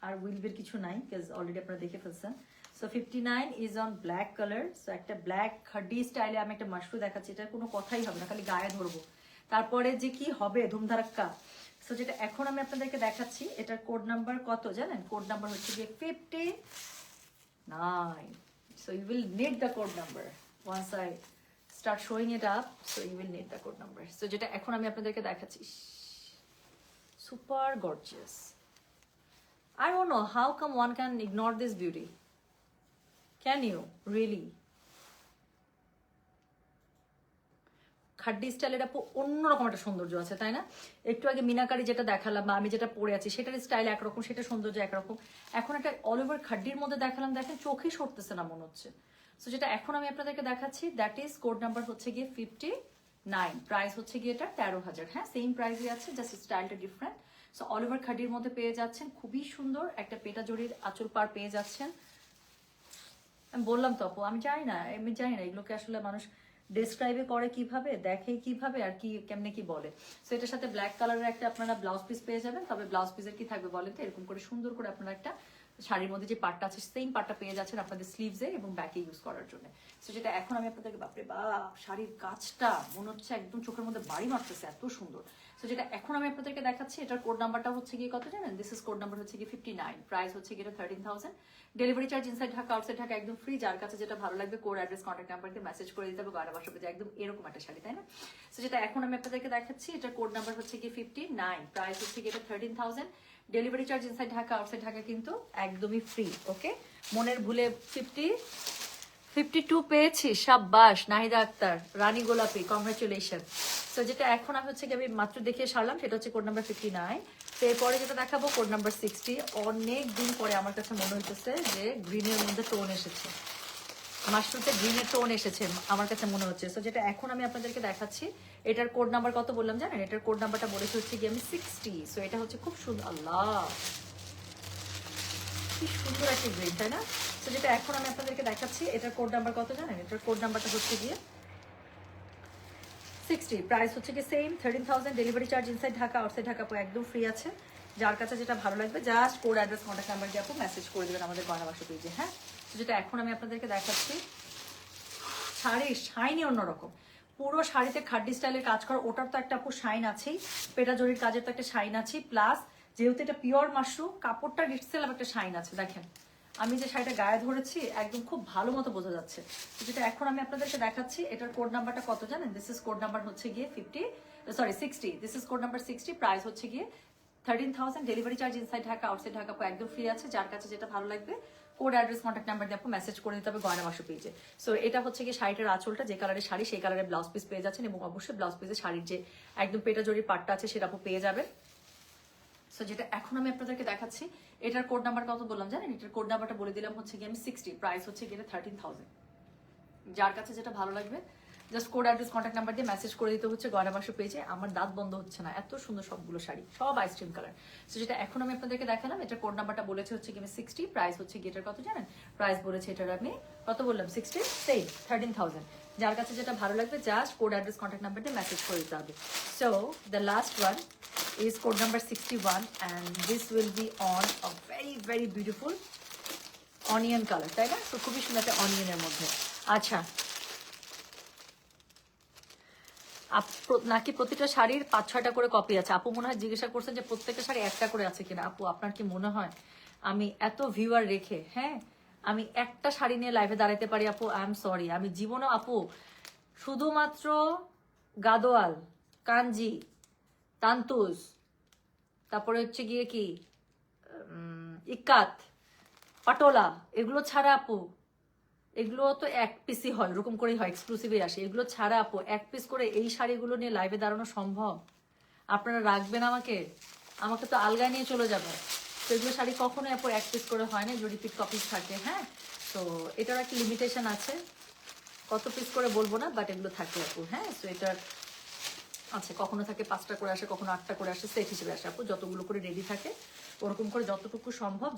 আর উইল বির কিছু নাই বিকজ অলরেডি আপনারা দেখে ফেলছেন। So 59 is on black colour. So একটা ব্ল্যাক খাড্ডি স্টাইলে আমি একটা মাশরু দেখাচ্ছি, এটার কোনো কথাই হবে না, খালি গায়ে ধরবো, তারপরে যে কি হবে ধুমধারাক্কা। সো যেটা এখন আমি আপনাদেরকে দেখাচ্ছি, এটার কোড নাম্বার কত জানেন? কোড নাম্বার হচ্ছে গিয়ে 59। So you will need the code number once I start showing it up. So you will need the code number. So যেটা এখন আমি আপনাদেরকে দেখাচ্ছি, super gorgeous. I don't know how come one can ignore this beauty. Can you really? খাড্ডি স্টাইলের আপু অন্যরকম একটা সৌন্দর্য আছে, তাই না? একটু আগে মিনাকারি যেটা দেখালাম বা আমি যেটা পরে আছি সেটার স্টাইল একরকম, সেটা সৌন্দর্য একরকম। এখন একটা অল ওভার খাড্ডির মধ্যে দেখালাম, দেখেন চোখে সরতেছে না মনে হচ্ছে। সো যেটা এখন আমি আপনাদেরকে দেখাচ্ছি দ্যাট ইজ কোড নাম্বার হচ্ছে গিয়ে 59, প্রাইস হচ্ছে গিয়ে এটা 13,000। হ্যাঁ, সেম প্রাইসই আছে, জাস্ট স্টাইলটা ডিফারেন্ট। সো অল ওভার খাড্ডির মধ্যে পেয়ে যাচ্ছেন, খুবই সুন্দর একটা পেটা জড়ির আঁচল পার পেয়ে যাচ্ছেন। আমি বললাম তো আপু, আমি জানি না এগুলোকে আসলে মানুষ ডেসক্রাইবে করে কিভাবে, দেখে কিভাবে, আর কি কেমনে কি বলে। সো এটার সাথে ব্ল্যাক কালারের একটা আপনারা ব্লাউজ পিস পেয়ে যাবেন। তবে ব্লাউজ পিসের কি থাকবে বলেন তো, এরকম করে সুন্দর করে আপনারা একটা শাড়ির মধ্যে যে পাটটা আছে সেম পাটটা পেয়ে যাচ্ছেন আপনাদের স্লিভসে এবং ব্যাকে ইউজ করার জন্য। সো যেটা এখন আমি আপনাদেরকে, বাপরে বাপ, শাড়ির কাজটা মনে হচ্ছে একদম চোখের মধ্যে বাড়ি মারতেছে, এত সুন্দর। সো যেটা এখন আমি আপনাদেরকে দেখাচ্ছি এটার কোড নাম্বারটা হচ্ছে গিয়ে কত জানেন? দিস ইজ কোড নাম্বার হচ্ছে গিয়ে 59, প্রাইস হচ্ছে গিয়ে 13,000। Delivery charge inside Dhaka outside Dhaka একদম ফ্রি। যার কাছে যেটা ভালো লাগবে কোড অ্যাড্রেস কন্ট্যাক্ট নাম্বারকে মেসেজ করে দিতে হবে, গয়না বাসা পেয়ে একদম এরকম একটা শাড়ি, তাই না? সো যেটা এখন আমি আপনাদেরকে দেখাচ্ছি এটার কোড নাম্বার হচ্ছে গিয়ে 59, প্রাইস হচ্ছে গিয়ে 13,000। Delivery charge inside Dhaka outside Dhaka কিন্তু একদমই ফ্রি। ওকে, মনের ভুলে 52 পেয়েছি, সাব্বাস নাহিদা আক্তার, রানী গোলাপি, কংগ্রাচুলেশন। তো যেটা এখন আমি হচ্ছে আমি মাত্র দেখিয়ে সারলাম সেটা হচ্ছে কোড নাম্বার 59। তো এরপরে যেটা দেখাবো কোড নাম্বার 60। অনেক দিন পরে আমার কাছে মনে হইতেছে যে গ্রিনের মধ্যে টোন এসেছে, মাশরুমতে গ্রিনের টোন এসেছে আমার কাছে মনে হচ্ছে। তো যেটা এখন আমি আপনাদেরকে দেখাচ্ছি এটার কোড নাম্বার কত বললাম জানেন? এটার কোড নাম্বারটা বলেছি হচ্ছে কি আমি 60। সো এটা হচ্ছে খুব সুন্দর, আল্লাহ কি সুন্দর একটা গ্রিন, তাই না? তো যেটা এখন আমি আপনাদেরকে দেখাচ্ছি এটার কোড নাম্বার কত জানেন? এটার কোড নাম্বারটা হচ্ছে গিয়ে 60, প্রাইস হচ্ছে গিয়ে same 13,000। Delivery charge inside Dhaka outside Dhaka একদম ফ্রি আছে। যার কাছে যেটা ভালো লাগবে just code address contact number দিয়ে আপু মেসেজ করে দেবেন আমাদের গয়না বাসা পেজে। হ্যাঁ, যেটা এখন আমি আপনাদেরকে দেখাচ্ছি শাড়ির শাইনই অন্যরকম। পুরো শাড়িতে খাড্ডি স্টাইলের কাজ করা, ওটার তো একটা আপু শাইন আছেই, পেটা জরির কাজের তো একটা শাইন আছে, প্লাস যেহেতু এটা পিওর মাশরুম কাপড়টা রিটসেল একটা শাইন আছে। দেখেন আমি যে শাড়িটা গায়ে ধরেছি একদম খুব ভালো মতো বোঝা যাচ্ছে। যেটা এখন আমি আপনাদেরকে দেখাচ্ছি এটার কোড নাম্বারটা কত জানেন? দিস ইজ কোড নাম্বার হচ্ছে গিয়ে 60। This is code number 60, price হচ্ছে গিয়ে 13,000। Delivery charge inside Dhaka outside Dhaka একদম ফ্রি আছে। যার কাছে যেটা ভালো লাগবে কোড অ্যাড্রেস কন্ট্যাক্ট নাম্বার দিয়ে আপু মেসেজ করে দিতে হবে গয়না বাসা পেজে। সো এটা হচ্ছে কি শাড়িটার আঁচলটা, যে কালারের শাড়ি সেই কালারের ব্লাউজ পিস পেয়ে যাচ্ছেন, এবং অবশ্যই ব্লাউজ পিসের শাড়ির যে একদম পেটা জড়ির পাটটা আছে সেটা আপু পেয়ে যাবেন। সো যেটা এখন আমি আপনাদেরকে দেখাচ্ছি এটার কোড নাম্বার কত বললাম জানেন? এটার কোড নাম্বারটা বলে দিলাম হচ্ছে কি আমি 60, প্রাইস হচ্ছে গিয়ে 13,000। যার কাছে যেটা ভালো লাগবে just code address contact number দিয়ে মেসেজ করে দিতে হচ্ছে গয়না বাসা পেজে। আমার দাঁত বন্ধ হচ্ছে না, এত সুন্দর সবগুলো শাড়ি, সব আইসক্রিম কালার। সো যেটা এখন আমি আপনাদেরকে দেখালাম এটার কোড নাম্বারটা বলেছে হচ্ছে কি 60, প্রাইস হচ্ছে গেটার কত জানেন? প্রাইস বলেছে এটার আমি কত বললাম? 60, সেই 13,000। যার কাছে যেটা ভালো লাগবে just code address contact number দিয়ে মেসেজ করে দিতে হবে। So the last one is code number 61 and this will be on a very very beautiful onion color, তাই না? তো খুবই সুন্দর একটা অনিয়নের মধ্যে। আচ্ছা, নাকি প্রতিটা শাড়ির 5-6টা করে কপি আছে? আপু মনে হয় জিজ্ঞাসা করছেন যে প্রত্যেকটা শাড়ি একটা করে আছে কিনা। আপু আপনার কি মনে হয় আমি এত ভিউয়ার রেখে, হ্যাঁ, আমি একটা শাড়ি নিয়ে লাইভে দাঁড়াতে পারি? আপু আই এম সরি, আমি জীবনও আপু শুধুমাত্র গাদোয়াল, কাঞ্জি, তান্তুজ, তারপরে হচ্ছে গিয়ে কি ইকাত, পাটোলা, এগুলো ছাড়া আপু, এগুলো তো এক পিসই হয়, ওরকম করেই হয়, এক্সক্লুসিভই আসে। এগুলো ছাড়া আপু এক পিস করে এই শাড়িগুলো নিয়ে লাইভে দাঁড়ানো সম্ভব? আপনারা রাখবেন আমাকে? আমাকে তো আলগায় নিয়ে চলে যাবে। তো এগুলো শাড়ি কখনোই আপু এক পিস করে হয় না, যে রিপিট কপিস থাকে। হ্যাঁ, তো এটার একটা লিমিটেশন আছে, কত পিস করে বলবো না, বাট এগুলো থাকে আপু। হ্যাঁ, তো এটার আচ্ছা, কখনো থাকে 5টা করে আসে, কখনো 8টা করে আসে, সেট হিসেবে আসে আপু। যতগুলো করে রেডি থাকে ওরকম করে যতটুকু সম্ভব,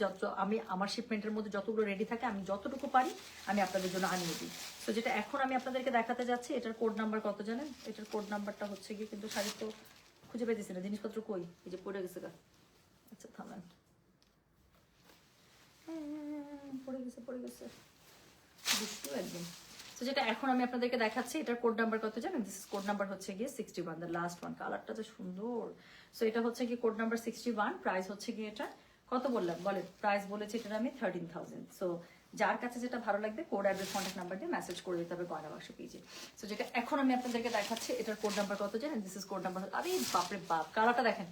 আমি আমার শিপমেন্টের মধ্যে যতগুলো রেডি থাকে আমি যতটুকু পারি আমি আপনাদের জন্য আনিয়ে দিই। তো যেটা এখন আমি আপনাদেরকে দেখাতে যাচ্ছি এটার কোড নাম্বার কত জানেন? এটার কোড নাম্বারটা হচ্ছে গিয়ে, কিন্তু শাড়ি তো খুঁজে পেতেছি না, জিনিসপত্র কই, এই যে পড়ে গেছে গা। আচ্ছা থামেন, পড়ে গেছে দুষ্টু একদম। তো যেটা এখন আমি আপনাদেরকে দেখাচ্ছি এটার কোড নাম্বার কত জানেন? দিস কোড নাম্বার হচ্ছে গিয়ে 61, দ্য লাস্ট ওয়ান। কালারটা তো সুন্দর। সো এটা হচ্ছে গিয়ে কোড নাম্বার 61, প্রাইস হচ্ছে গিয়ে এটা কত বললাম বলেন? প্রাইস বলেছে এটার আমি 13,000। সো যার কাছে যেটা ভালো লাগবে কোড অ্যাড্রেস কন্ট্যাক্ট নাম্বার দিয়ে মেসেজ করে দিতে হবে গয়না বাক্স পেজে। সো যেটা এখন আমি আপনাদেরকে দেখাচ্ছি এটার কোড নাম্বার কত জানেন? দিস ইজ কোড নাম্বার, আরে বাপরে বাপ, কালারটা দেখেন।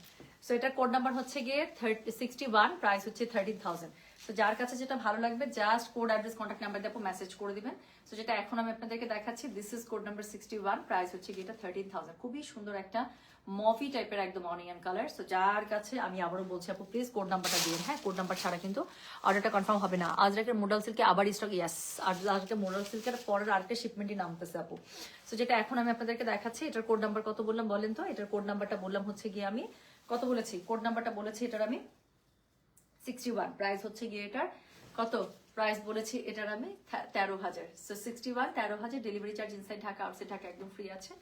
সো এটার কোড নাম্বার হচ্ছে গিয়ে 61, প্রাইস হচ্ছে 13,000। তো যার কাছে যেটা ভালো লাগবে just code address contact number দিয়ে মেসেজ করে দিবেন। তো যেটা এখন আমি আপনাদেরকে দেখাচ্ছি, this is code number 61, price হচ্ছে এটা 13,000। খুবই সুন্দর একটা মফি টাইপের একদম অনিয়ন কালার। সো যার কাছে আমি আবারও বলছি আপু প্লিজ কোড নাম্বারটা দিন, হ্যাঁ কোড নাম্বার ছাড়া কিন্তু অর্ডারটা কনফার্ম হবে না। আজরাকের মোডাল সিল্কে আবার স্টক, ইয়াস আজকে মোডাল সিল্কের পরের আরেকটা শিপমেন্টই নামতেছে আপু। সো যেটা এখন আমি আপনাদেরকে দেখাচ্ছি, এটার কোড নাম্বার কত বললাম বলেন তো? এটার কোড নাম্বারটা বললাম হচ্ছে গিয়ে আমি কত বলেছি, কোড নাম্বারটা বলেছি এটার আমি 61, প্রাইস হচ্ছে গিয়ে এটার কত, প্রাইস বলেছি এটার আমি 13,000। So 61 13,000, delivery charge inside Dhaka outside Dhaka একদম ফ্রি আছে।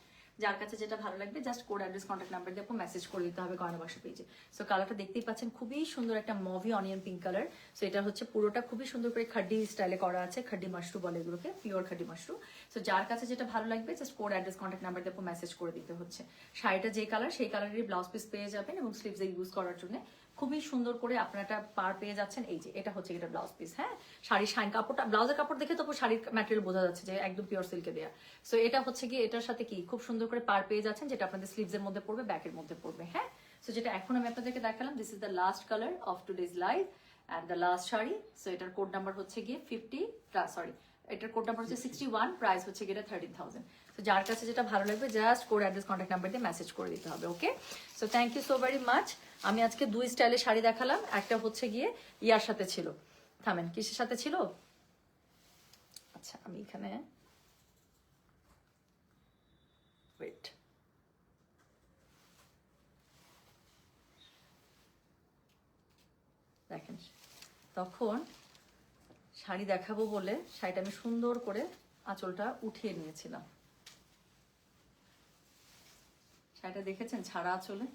যার কাছে যেটা ভালো লাগবে just code address contact number দিয়ে মেসেজ করে দিতে হবে গয়না বাক্স পেজে। সো কালারটা দেখতেই পাচ্ছেন, খুবই সুন্দর একটা mauve onion pink colour. So এটা হচ্ছে পুরোটা খুবই সুন্দর করে খাড্ডি স্টাইলে করা আছে, খাড্ডি মাশরু বলে এগুলোকে, পিওর খাড্ডি মাশরু। সো যার কাছে যেটা ভালো লাগবে just code address contact number দিয়ে মেসেজ করে দিতে হচ্ছে। শাড়িটা যে কালার সেই কালারেরই ব্লাউজ পিস পেয়ে যাবেন এবং স্লিভসে ইউজ করার জন্য খুবই সুন্দর করে আপনারা একটা পার পেয়ে যাচ্ছেন। এই যে এটা হচ্ছে এটা ব্লাউজ পিস, হ্যাঁ শাড়ির শাইন কাপড়টা, ব্লাউজের কাপড় দেখে তো শাড়ির ম্যাটেরিয়াল বোঝা যাচ্ছে যে একদম পিওর সিল্কে দেয়া। সো এটা হচ্ছে কি এটার সাথে কি খুব সুন্দর করে পার পেয়ে যাচ্ছেন, যেটা আপনাদের স্লিভসের মধ্যে পড়বে, ব্যাকের মধ্যে পড়বে, হ্যাঁ। সো যেটা এখন আমি আপনাদেরকে দেখালাম, this is the last colour of today's live and the last sari. So এটার কোড নাম্বার হচ্ছে গিয়ে এটার কোড নাম্বার হচ্ছে 61, প্রাইস হচ্ছে গিয়ে 13,000। তো যার কাছে যেটা ভালো লাগবে just code address contact number দিয়ে মেসেজ করে দিতে হবে, okay. So thank you so very much. আমি আজকে দুই স্টাইলে শাড়ি দেখালাম, একটা হচ্ছে গিয়ে ইয়ার সাথে ছিল, থামেন কিসের সাথে ছিল, আচ্ছা আমি এখানে ওয়েট, দেখেন তখন শাড়ি দেখাবো বলে শাড়িটা আমি সুন্দর করে আঁচলটা উঠিয়ে নিয়েছিলাম। শাড়িটা দেখেছেন ছাড়া আঁচলে,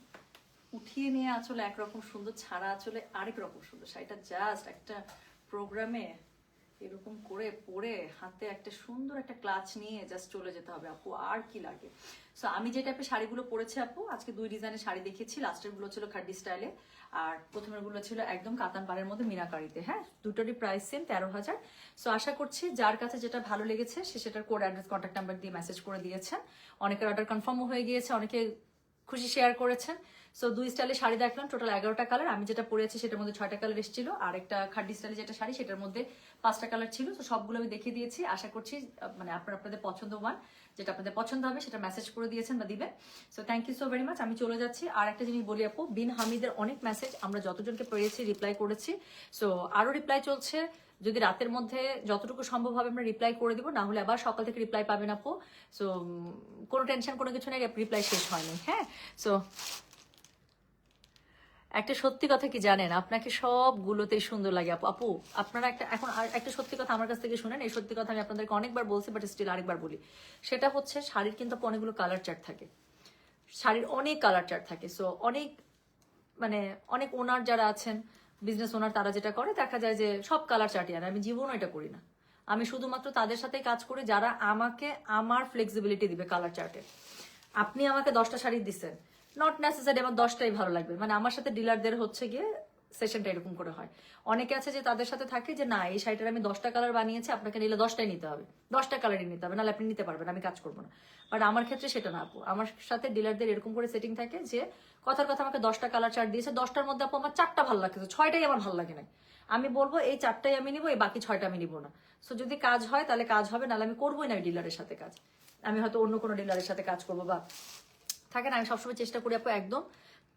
উঠিয়ে নিয়ে আঁচলে একরকম সুন্দর, ছাড়া আঁচলে আরেক রকম সুন্দর। শাড়িটা জাস্ট একটা প্রোগ্রামে এরকম করে পরে হাতে একটা সুন্দর একটা ক্লাচ নিয়ে জাস্ট চলে যেতে হবে আপু, আর কি লাগে। সো আমি যে টাইপের শাড়িগুলো পরেছি আপু, আজকে দুই ডিজাইনের শাড়ি দেখিয়েছি। লাস্টের গুলো ছিল খাড্ডি স্টাইলে আর প্রথমের গুলো ছিল একদম কাতান পাড়ের মধ্যে মিনাকারিতে, হ্যাঁ দুটোরই প্রাইস সেম 13,000। সো আশা করছি যার কাছে যেটা ভালো লেগেছে সে সেটার কোড অ্যাড্রেস কন্ট্যাক্ট নাম্বার দিয়ে মেসেজ করে দিয়েছেন। অনেকের অর্ডার কনফার্মও হয়ে গিয়েছে, অনেকে খুশি শেয়ার করেছেন। সো দুই স্টাইলে শাড়ি দেখলাম, টোটাল 11টা কালার। আমি যেটা পরেছি সেটার মধ্যে 6টা কালার এসেছিল, আর একটা খাড্ডি স্টাইলে যেটা শাড়ি সেটার মধ্যে 5টা কালার ছিল। তো সবগুলো আমি দেখিয়ে দিয়েছি। আশা করছি মানে আপনাদের পছন্দ ওয়ান যেটা আপনাদের পছন্দ হবে সেটা মেসেজ করে দিয়েছেন বা দিবেন। So thank you so very much. আমি চলে যাচ্ছি। আর একটা জিনিস বলি আপু, বিন হামিদের অনেক মেসেজ আমরা যতজনকে পেয়েছি রিপ্লাই করেছি। সো আরো রিপ্লাই চলছে, যদি রাতের মধ্যে যতটুকু সম্ভব হবে আমরা রিপ্লাই করে দিব, না হলে আবার সকাল থেকে রিপ্লাই পাবেন আপু। সো কোনো টেনশন কোনো কিছু নেই, রিপ্লাই শেষ হয়নি, হ্যাঁ। সো একটা সত্যি কথা কি জানেন, আপনাকে সবগুলোতেই সুন্দর লাগে আপু। আপু আপনারা এখন আর একটা সত্যি কথা আমার কাছ থেকে শুনেন। এই সত্যি কথা আমি আপনাদেরকে অনেকবার বলছি, বাট স্টিল আরেকবার বলি। সেটা হচ্ছে শাড়ির কিন্তু অনেকগুলো কালার চার্ট থাকে, শাড়ির অনেক কালার চার্ট থাকে। সো অনেক ওনার যারা আছেন, বিজনেস ওনার, তারা যেটা করে দেখা যায় যে সব কালার চার্টই আনে। আমি জীবনও এটা করি না। আমি শুধুমাত্র তাদের সাথে কাজ করি যারা আমাকে আমার ফ্লেক্সিবিলিটি দিবে কালার চার্টে। আপনি আমাকে 10টা শাড়ি দিচ্ছেন, নট নেসেসারি আমার 10টাই ভালো লাগবে। মানে আমার সাথে ডিলারদের হচ্ছে গিয়ে সেশনটা এরকম করে হয়। অনেকে আছে যে তাদের সাথে থাকে যে না এই শাড়িটার আমি 10টা কালার বানিয়েছি, আপনাকে নিলে 10টাই নিতে হবে, 10টা কালারই নিতে হবে, নাহলে আপনি নিতে পারবেন, আমি কাজ করবো না। বাট আমার ক্ষেত্রে সেটা না আপু। আমার সাথে ডিলারদের এরকম করে সেটিং থাকে যে কথার কথা আমাকে 10টা কালার চার্ট দিয়েছে, 10টার মধ্যে আপু আমার 4টা ভালো লাগছে, 6টাই আমার ভালো লাগে না। আমি বলবো এই 4টাই আমি নিবো, এই বাকি 6টা আমি নিবো না। সো যদি কাজ হয় তাহলে কাজ হবে, নাহলে আমি করবোই না ওই ডিলারের সাথে কাজ। আমি হয়তো অন্য কোনো ডিলারের সাথে কাজ করবো বা থাকে না। আমি সবসময় চেষ্টা করি আপু একদম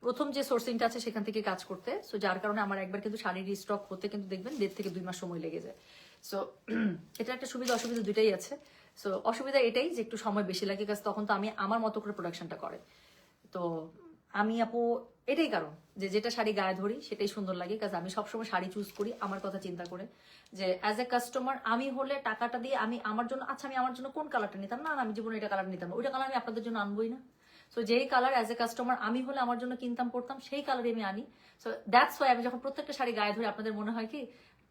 প্রথম যে সোর্সিংটা আছে সেখান থেকে কাজ করতে। সো যার কারণে আমার একবার কিন্তু শাড়ির স্টক হতে কিন্তু দেখবেন 1.5 থেকে 2 মাস সময় লেগে যায়। সো এটা একটা সুবিধা অসুবিধা দুইটাই আছে। সো অসুবিধা এটাই যে একটু সময় বেশি লাগে, কাজ তখন তো আমি আমার মতো করে প্রোডাকশনটা করে। তো আমি আপু এটাই কারণ যে যেটা শাড়ি গায়ে ধরি সেটাই সুন্দর লাগে, কাজ আমি সবসময় শাড়ি চুজ করি আমার কথা চিন্তা করে যে অ্যাজ এ কাস্টমার আমি হলে টাকাটা দিয়ে আমি আমার জন্য, আচ্ছা আমি আমার জন্য কোন কালারটা নিতাম না, আমি জীবনে এটা কালার নিতাম না, ওইটা কালার আমি আপনাদের জন্য আনবোই না। সো যেই কালার অ্যাজ এ কাস্টমার আমি হলে আমার জন্য কিনতাম পড়তাম সেই কালারই আমি আনি। সো দ্যাটস ওয়াই আমি যখন প্রত্যেকটা শাড়ি গায়ে ধরি আপনাদের মনে হয় কি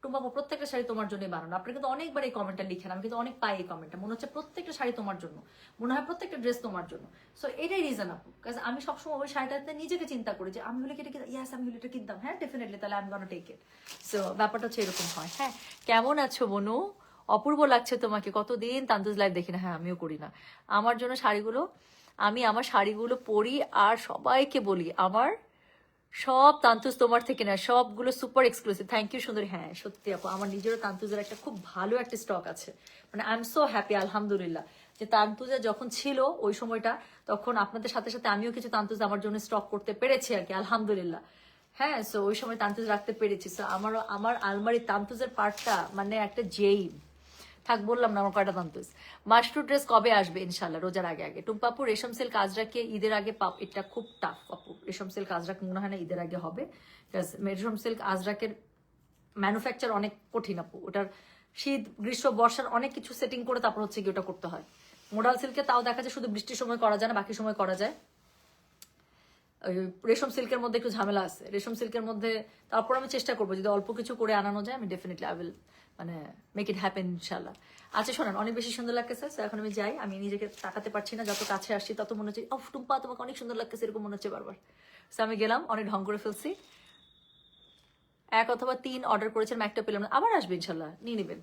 টুম্বাবু প্রত্যেকটা শাড়ি তোমার জন্যই বানানো। আপনি কিন্তু অনেকবার এই কমেন্টটা লিখেন, আমি কিন্তু অনেক পাই এই কমেন্টটা, মনে হচ্ছে প্রত্যেকটা শাড়ি তোমার জন্য, মনে হয় প্রত্যেকটা ড্রেস তোমার জন্য। সো এটাই রিজন আপু, কাজ আমি সবসময় ওই শাড়িটাতে নিজেকে চিন্তা করি যে আমি হলে কি এটা কিনতাম, ইয়াস আমি হলে এটা কিনতাম, হ্যাঁ ডেফিনেটলি, তাহলে আমি গনা টেক ইট। সো ব্যাপারটা হচ্ছে এরকম হয়। হ্যাঁ কেমন আছো বনু, অপূর্ব লাগছে তোমাকে, কতদিন তান্তুজ লাইভ দেখি না। হ্যাঁ আমিও করি না। আমার জন্য শাড়িগুলো, আমি আমার শাড়িগুলো পরি আর সবাইকে বলি আমার সব তান্তুজ তোমার থেকে না, সবগুলো সুপার এক্সক্লুসিভ। থ্যাংক ইউ সুন্দরী। হ্যাঁ সত্যি আপু, আমার নিজেরও তান্তুজের একটা খুব ভালো একটা স্টক আছে। মানে আই এম সো হ্যাপি আলহামদুলিল্লাহ যে তান্তুজা যখন ছিল ওই সময়টা, তখন আপনাদের সাথে সাথে আমিও কিছু তান্তুজ আমার জন্য স্টক করতে পেরেছি আর কি, আলহামদুলিল্লাহ। হ্যাঁ, সো ওই সময় তান্তুজ রাখতে পেরেছি। সো আমার আলমারি তান্তুজের পার্টটা মানে একটা জেই। থাক বললাম না আমার কয়টা তান্তুজ। মাশরু ড্রেস কবে আসবে? ইনশাল্লাহ রোজার আগে আগে। টুম্পাপু রেশম সিল্ক আজরাকে ঈদের আগে পাপ, এটা খুব টাফ আপু। রেশম সিল্ক আজরাক মনে হয় না ঈদের আগে হবে, রেশম সিল্ক আজরাকের ম্যানুফ্যাকচার অনেক কঠিন আপু। ওটার শীত গ্রীষ্ম বর্ষার অনেক কিছু সেটিং করে তারপর হচ্ছে কি ওটা করতে হয়। মোডাল সিল্কে তাও দেখা যায় শুধু বৃষ্টির সময় করা যায় না, বাকি সময় করা যায়। ওই রেশম সিল্কের মধ্যে একটু ঝামেলা আছে। রেশম সিল্কের মধ্যে তারপর আমি চেষ্টা করবো যদি অল্প কিছু করে আনানো যায়, আমি ডেফিনেটলি আই উইল মানে মেক ইট হ্যাপেন ইনশাল্লাহ। আচ্ছা শোনেন, অনেক বেশি সুন্দর লাগতেছে। এখন আমি যাই, আমি নিজেকে তাকাতে পারছি না, যত কাছে আসছি তত মনে হচ্ছে অফ টুম্পা তোমাকে অনেক সুন্দর লাগতেছে, এরকম মনে হচ্ছে বারবার। সো আমি গেলাম, অনেক ঢং করে ফেলছি। 1 অথবা 3 অর্ডার করেছেন, একটা পেলাম না, আবার আসবে ইনশাল্লাহ, নিয়ে নেবেন।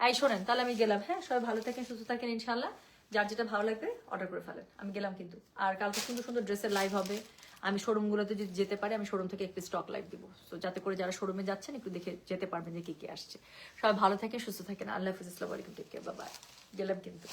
এই শোনেন তাহলে আমি গেলাম। হ্যাঁ সবাই ভালো থাকেন, সুস্থ থাকেন ইনশাল্লাহ। যার যেটা ভালো লাগবে অর্ডার করে ফেলেন। আমি গেলাম কিন্তু। আর কালকে সুন্দর সুন্দর ড্রেসের লাইভ হবে। আমি শোরুমগুলোতে যদি যেতে পারি, আমি শোরুম থেকে একটু স্টক লাইভ দিব, তো যাতে করে যারা শোরুমে যাচ্ছেন একটু দেখে যেতে পারবেন যে কি কি আসছে। সবাই ভালো থাকেন, সুস্থ থাকেন। আল্লাহ হাফিজ, আসসালামু আলাইকুম, টেক কেয়ার, বাই বাই। গেলাম কিন্তু।